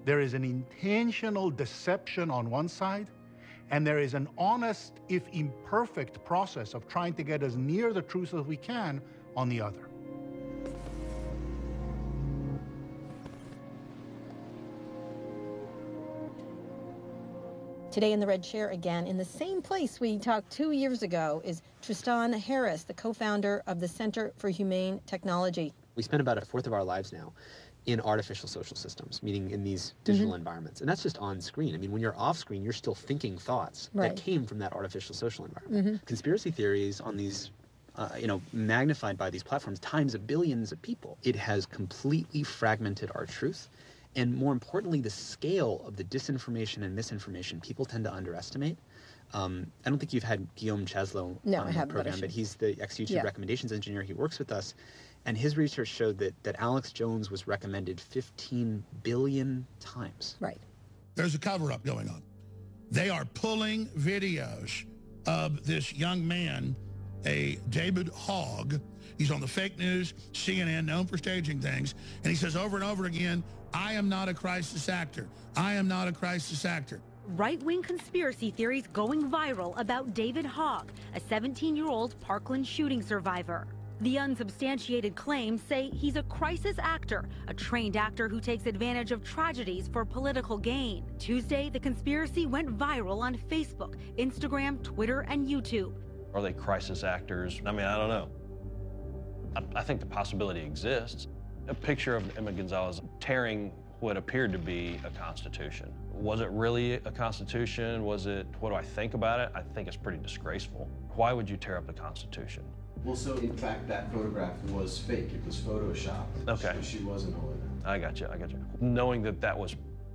There is an intentional deception on one side, and there is an honest, if imperfect, process of trying to get as near the truth as we can on the other. Today in the red chair again, in the same place we talked 2 years ago, is Tristan Harris, the co-founder of the Center for Humane Technology. We spend about a fourth of our lives now in artificial social systems, meaning in these digital environments. And that's just on screen. I mean, when you're off screen, you're still thinking thoughts that came from that artificial social environment. Conspiracy theories on these, magnified by these platforms times a billions of people. It has completely fragmented our truth. And more importantly, the scale of the disinformation and misinformation people tend to underestimate. I don't think you've had Guillaume Chasleau on the program, but he's the ex-YouTube recommendations engineer. He works with us. And his research showed that Alex Jones was recommended 15 billion times. Right. There's a cover-up going on. They are pulling videos of this young man, a David Hogg. He's on the fake news, CNN, known for staging things. And he says over and over again, I am not a crisis actor. I am not a crisis actor. Right-wing conspiracy theories going viral about David Hogg, a 17-year-old Parkland shooting survivor. The unsubstantiated claims say he's a crisis actor, a trained actor who takes advantage of tragedies for political gain. Tuesday, the conspiracy went viral on Facebook, Instagram, Twitter, and YouTube. Are they crisis actors? I mean, I don't know. I think the possibility exists. A picture of Emma Gonzalez tearing what appeared to be a constitution. Was it really a constitution? Was it, what do I think about it? I think it's pretty disgraceful. Why would you tear up the Constitution? Well, so in fact, that photograph was fake. It was photoshopped. Okay. She wasn't holding it. I got you. Knowing that was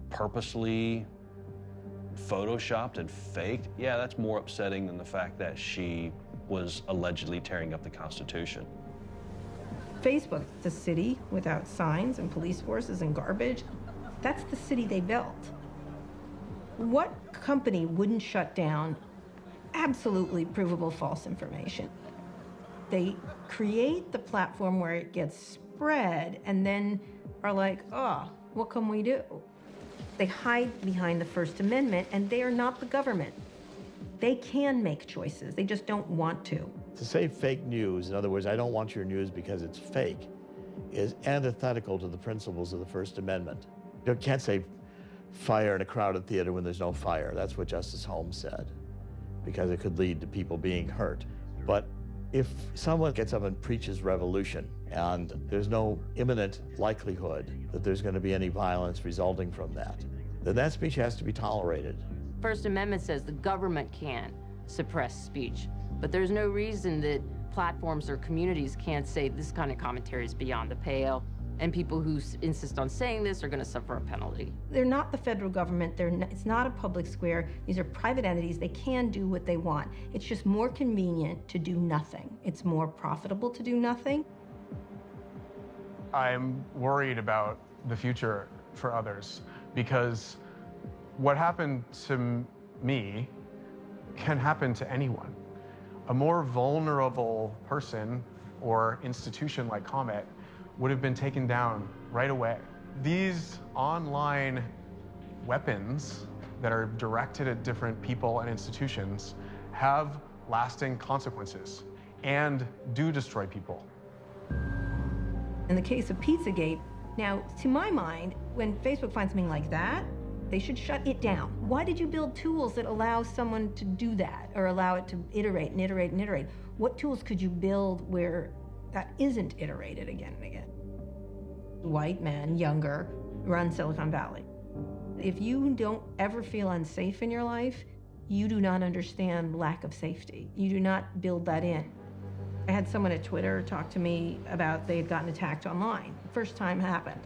purposely photoshopped and faked, yeah, that's more upsetting than the fact that she was allegedly tearing up the Constitution. Facebook, the city without signs and police forces and garbage, that's the city they built. What company wouldn't shut down absolutely provable false information? They create the platform where it gets spread and then are like, oh, what can we do? They hide behind the First Amendment, and they are not the government. They can make choices, they just don't want to. To say fake news, in other words, I don't want your news because it's fake, is antithetical to the principles of the First Amendment. You can't say fire in a crowded theater when there's no fire. That's what Justice Holmes said, because it could lead to people being hurt. But If someone gets up and preaches revolution and there's no imminent likelihood that there's going to be any violence resulting from that, then that speech has to be tolerated. First Amendment says the government can suppress speech, but there's no reason that platforms or communities can't say this kind of commentary is beyond the pale, and people who insist on saying this are going to suffer a penalty. They're not the federal government. It's not a public square. These are private entities. They can do what they want. It's just more convenient to do nothing. It's more profitable to do nothing. I'm worried about the future for others because what happened to me can happen to anyone. A more vulnerable person or institution like Comet would have been taken down right away. These online weapons that are directed at different people and institutions have lasting consequences and do destroy people. In the case of Pizzagate, now, to my mind, when Facebook finds something like that, they should shut it down. Why did you build tools that allow someone to do that or allow it to iterate and iterate and iterate? What tools could you build where that isn't iterated again and again? White men, younger, run Silicon Valley. If you don't ever feel unsafe in your life, you do not understand lack of safety. You do not build that in. I had someone at Twitter talk to me about they had gotten attacked online. First time happened.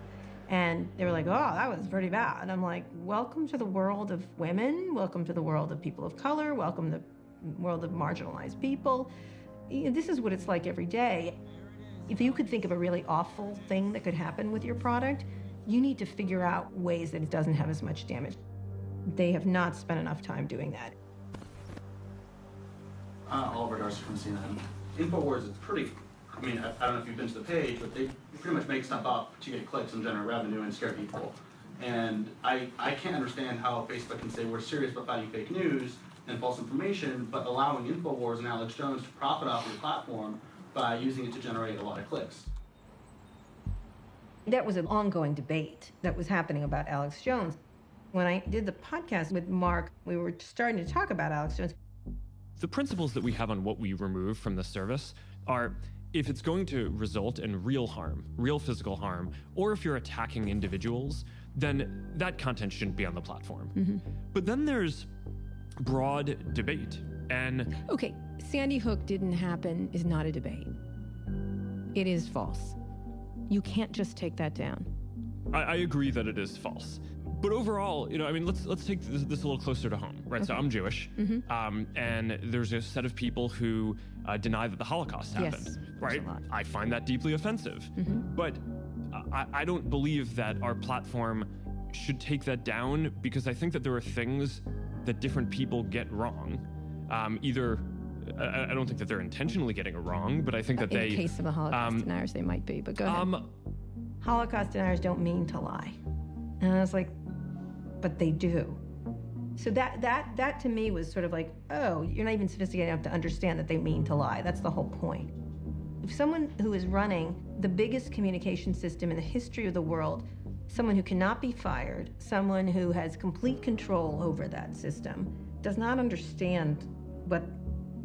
And they were like, oh, that was pretty bad. And I'm like, welcome to the world of women. Welcome to the world of people of color. Welcome to the world of marginalized people. This is what it's like every day. If you could think of a really awful thing that could happen with your product, you need to figure out ways that it doesn't have as much damage. They have not spent enough time doing that. Oliver Darcy from CNN. InfoWars is pretty, I mean, I don't know if you've been to the page, but they pretty much make stuff up to get clicks and generate revenue and scare people. And I can't understand how Facebook can say we're serious about fighting fake news and false information, but allowing InfoWars and Alex Jones to profit off of the platform by using it to generate a lot of clicks. That was an ongoing debate that was happening about Alex Jones. When I did the podcast with Mark, we were starting to talk about Alex Jones. The principles that we have on what we remove from the service are if it's going to result in real harm, real physical harm, or if you're attacking individuals, then that content shouldn't be on the platform. Mm-hmm. But then there's broad debate. And okay, Sandy Hook didn't happen is not a debate. It is false. You can't just take that down. I agree that it is false. But overall, you know, I mean, let's take this a little closer to home, right? Okay. So I'm Jewish, and there's a set of people who deny that the Holocaust happened, yes, right? I find that deeply offensive. But I don't believe that our platform should take that down because I think that there are things that different people get wrong. Either, I don't think that they're intentionally getting it wrong, but I think that In the case of the Holocaust deniers, they might be, but go ahead. Holocaust deniers don't mean to lie. And I was like, but they do. So that to me was sort of like, oh, you're not even sophisticated enough to understand that they mean to lie. That's the whole point. If someone who is running the biggest communication system in the history of the world, someone who cannot be fired, someone who has complete control over that system, does not understand what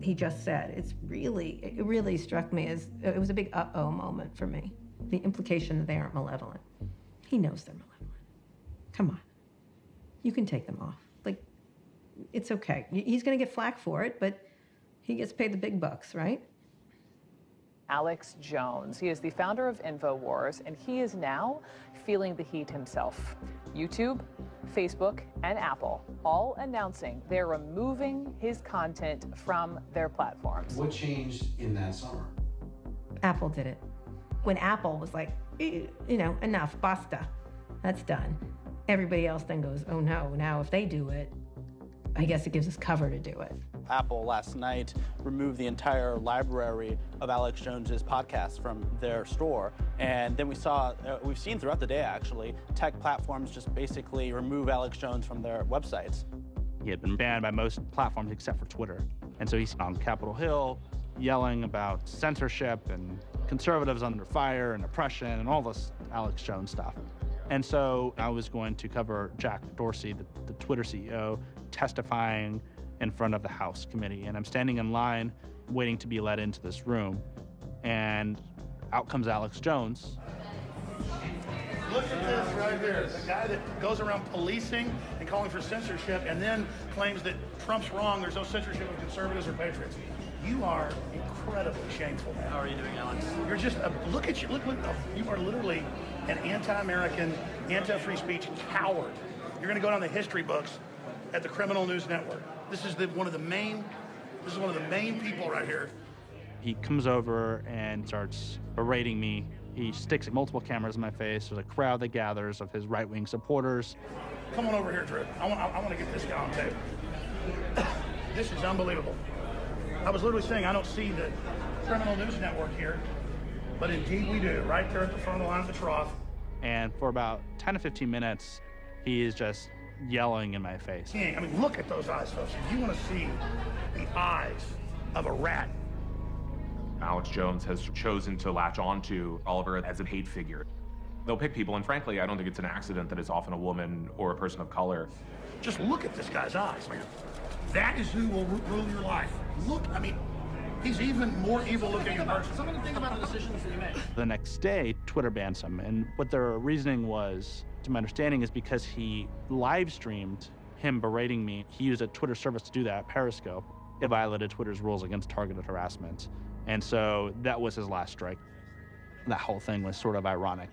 he just said, it really struck me as, it was a big uh-oh moment for me. The implication that they aren't malevolent. He knows they're malevolent. Come on. You can take them off. Like, it's okay. He's going to get flack for it, but he gets paid the big bucks, right? Alex Jones. He is the founder of InfoWars, and he is now feeling the heat himself. YouTube, Facebook, and Apple all announcing they're removing his content from their platforms. What changed in that summer? Apple did it. When Apple was like, you know, enough, basta, that's done. Everybody else then goes, oh no, now if they do it, I guess it gives us cover to do it. Apple last night removed the entire library of Alex Jones's podcasts from their store. And then we've seen throughout the day actually, tech platforms just basically remove Alex Jones from their websites. He had been banned by most platforms except for Twitter. And so he's on Capitol Hill yelling about censorship and conservatives under fire and oppression and all this Alex Jones stuff. And so I was going to cover Jack Dorsey, the Twitter CEO, testifying in front of the House committee. And I'm standing in line waiting to be let into this room. And out comes Alex Jones. Look at this right here. The guy that goes around policing and calling for censorship and then claims that Trump's wrong, there's no censorship of conservatives or patriots. You are incredibly shameful. How are you doing, Alex? You're just, look at you, look, you are literally an anti-American, anti-free speech coward. You're gonna go down the history books at the Criminal News Network. This is one of the main people right here. He comes over and starts berating me. He sticks multiple cameras in my face. There's a crowd that gathers of his right-wing supporters. Come on over here, Drew. I want to get this guy on tape. This is unbelievable. I was literally saying I don't see the Criminal News Network here, but indeed we do, right there at the front of the line of the trough. And for about 10 to 15 minutes, he is just yelling in my face. I mean, look at those eyes, folks. If you want to see the eyes of a rat. Alex Jones has chosen to latch onto Oliver as a hate figure. They'll pick people, and frankly, I don't think it's an accident that it's often a woman or a person of color. Just look at this guy's eyes, man. That is who will rule your life. Look, I mean, he's even more evil looking in person. Somebody think about the decisions that you made. The next day, Twitter bans him, and what their reasoning was, to my understanding, is because he live streamed him berating me. He used a Twitter service to do that, Periscope. It violated Twitter's rules against targeted harassment. And so that was his last strike. That whole thing was sort of ironic.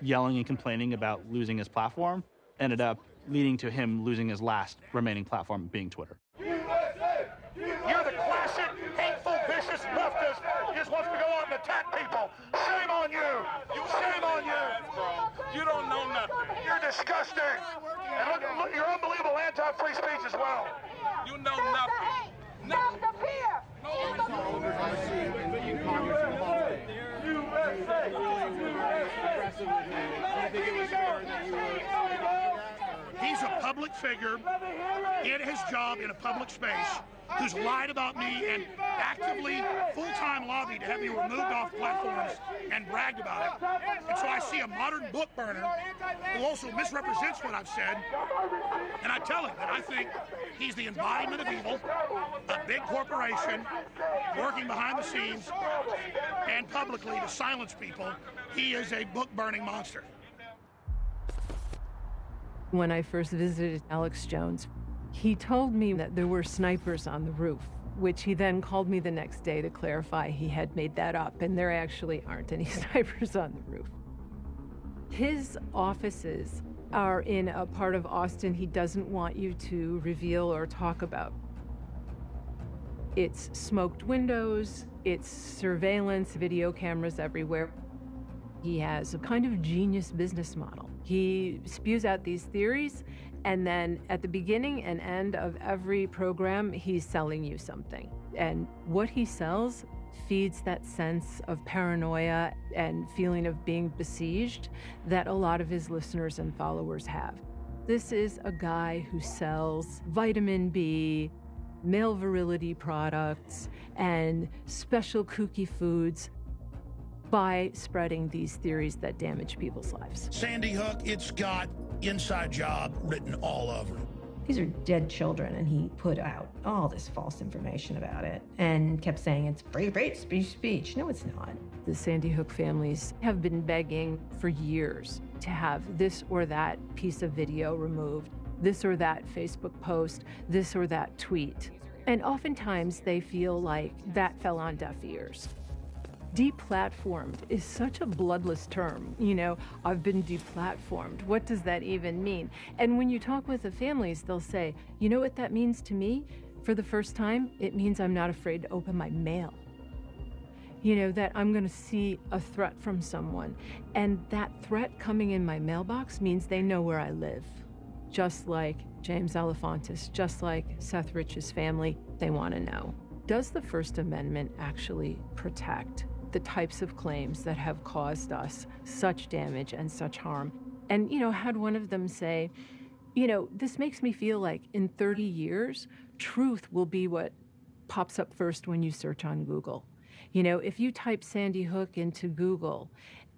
Yelling and complaining about losing his platform ended up leading to him losing his last remaining platform, being Twitter. USA! You're the classic, hateful, vicious leftist who just wants to go out and attack people. Shame on you! Shame on you! You don't know nothing. You're disgusting. And look, you're unbelievable anti-free speech as well. You know nothing. Nothing. He's a public figure in his job in a public space who's lied about me and actively, full-time lobbied to have me removed off platforms and bragged about it. And so I see a modern book burner who also misrepresents what I've said, and I tell him that I think he's the embodiment of evil, a big corporation working behind the scenes and publicly to silence people. He is a book-burning monster. When I first visited Alex Jones, he told me that there were snipers on the roof, which he then called me the next day to clarify he had made that up, and there actually aren't any snipers on the roof. His offices are in a part of Austin he doesn't want you to reveal or talk about. It's smoked windows, it's surveillance, video cameras everywhere. He has a kind of genius business model. He spews out these theories, and then at the beginning and end of every program, he's selling you something. And what he sells feeds that sense of paranoia and feeling of being besieged that a lot of his listeners and followers have. This is a guy who sells vitamin B, male virility products, and special kooky foods by spreading these theories that damage people's lives. Sandy Hook, it's got inside job written all over it. These are dead children, and he put out all this false information about it and kept saying it's free speech. No, it's not. The Sandy Hook families have been begging for years to have this or that piece of video removed, this or that Facebook post, this or that tweet. And oftentimes they feel like that fell on deaf ears. Deplatformed is such a bloodless term. You know, I've been deplatformed. What does that even mean? And when you talk with the families, they'll say, you know what that means to me? For the first time, it means I'm not afraid to open my mail. You know, that I'm going to see a threat from someone. And that threat coming in my mailbox means they know where I live. Just like James Alefantis, just like Seth Rich's family, they want to know. Does the First Amendment actually protect the types of claims that have caused us such damage and such harm? And, you know, had one of them say, you know, this makes me feel like in 30 years, truth will be what pops up first when you search on Google. You know, if you type Sandy Hook into Google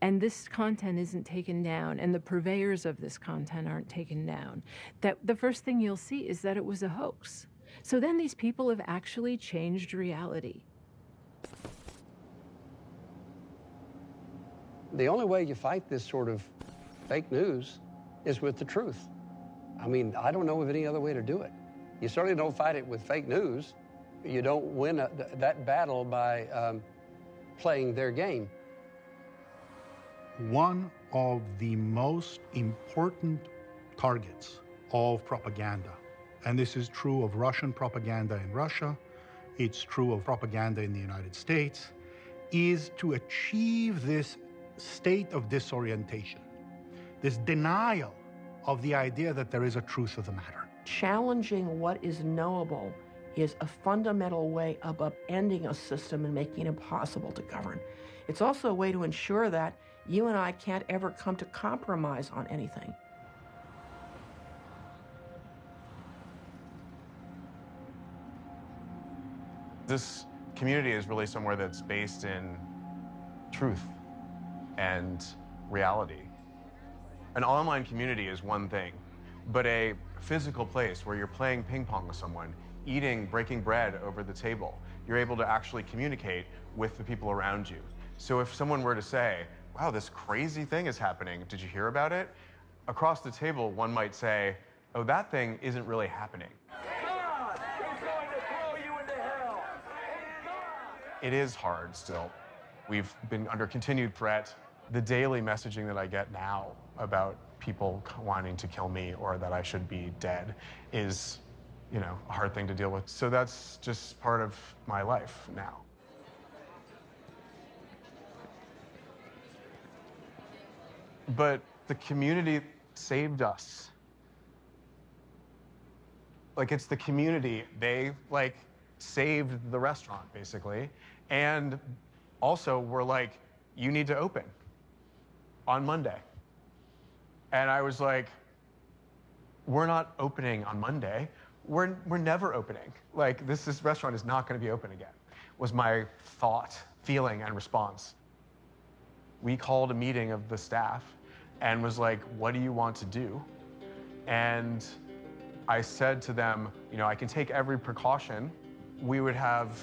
and this content isn't taken down and the purveyors of this content aren't taken down, that the first thing you'll see is that it was a hoax. So then these people have actually changed reality. The only way you fight this sort of fake news is with the truth. I mean, I don't know of any other way to do it. You certainly don't fight it with fake news. You don't win that battle by playing their game. One of the most important targets of propaganda, and this is true of Russian propaganda in Russia, it's true of propaganda in the United States, is to achieve this state of disorientation, this denial of the idea that there is a truth of the matter. Challenging what is knowable is a fundamental way of upending a system and making it impossible to govern. It's also a way to ensure that you and I can't ever come to compromise on anything. This community is really somewhere that's based in truth and reality. An online community is one thing, but a physical place where you're playing ping pong with someone, eating, breaking bread over the table, you're able to actually communicate with the people around you. So if someone were to say, wow, this crazy thing is happening, did you hear about it? Across the table, one might say, oh, that thing isn't really happening. God, he's going to throw you into hell. It is hard still. We've been under continued threat. The daily messaging that I get now about people wanting to kill me or that I should be dead is, you know, a hard thing to deal with. So that's just part of my life now. But the community saved us. Like, it's the community. They, like, saved the restaurant, basically. And also were like, you need to open on Monday. And I was like, we're not opening on Monday. We're never opening. Like, this restaurant is not going to be open again, was my thought, feeling, and response. We called a meeting of the staff and was like, what do you want to do? And I said to them, you know, I can take every precaution. We would have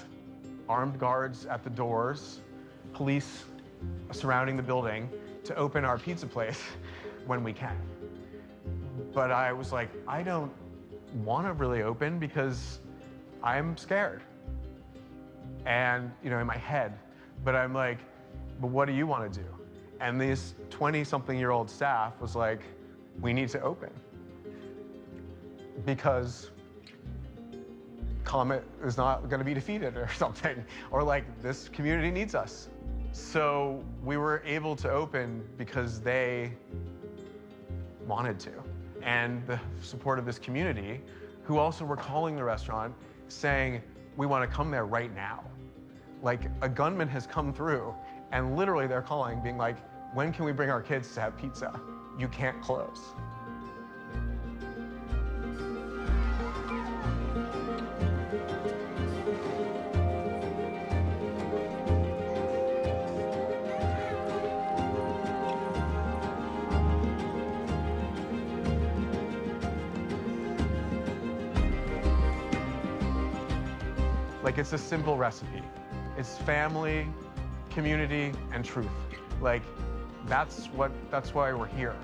armed guards at the doors, police surrounding the building to open our pizza place when we can. But I was like, I don't want to really open because I'm scared. And, you know, in my head, but I'm like, but what do you want to do? And this 20-something-year-old staff was like, we need to open because Comet is not going to be defeated or something, or like this community needs us. So we were able to open because they wanted to. And the support of this community, who also were calling the restaurant saying, we want to come there right now. Like, a gunman has come through and literally they're calling, being like, when can we bring our kids to have pizza? You can't close. Like, it's a simple recipe. It's family, community, and truth. Like, that's why we're here.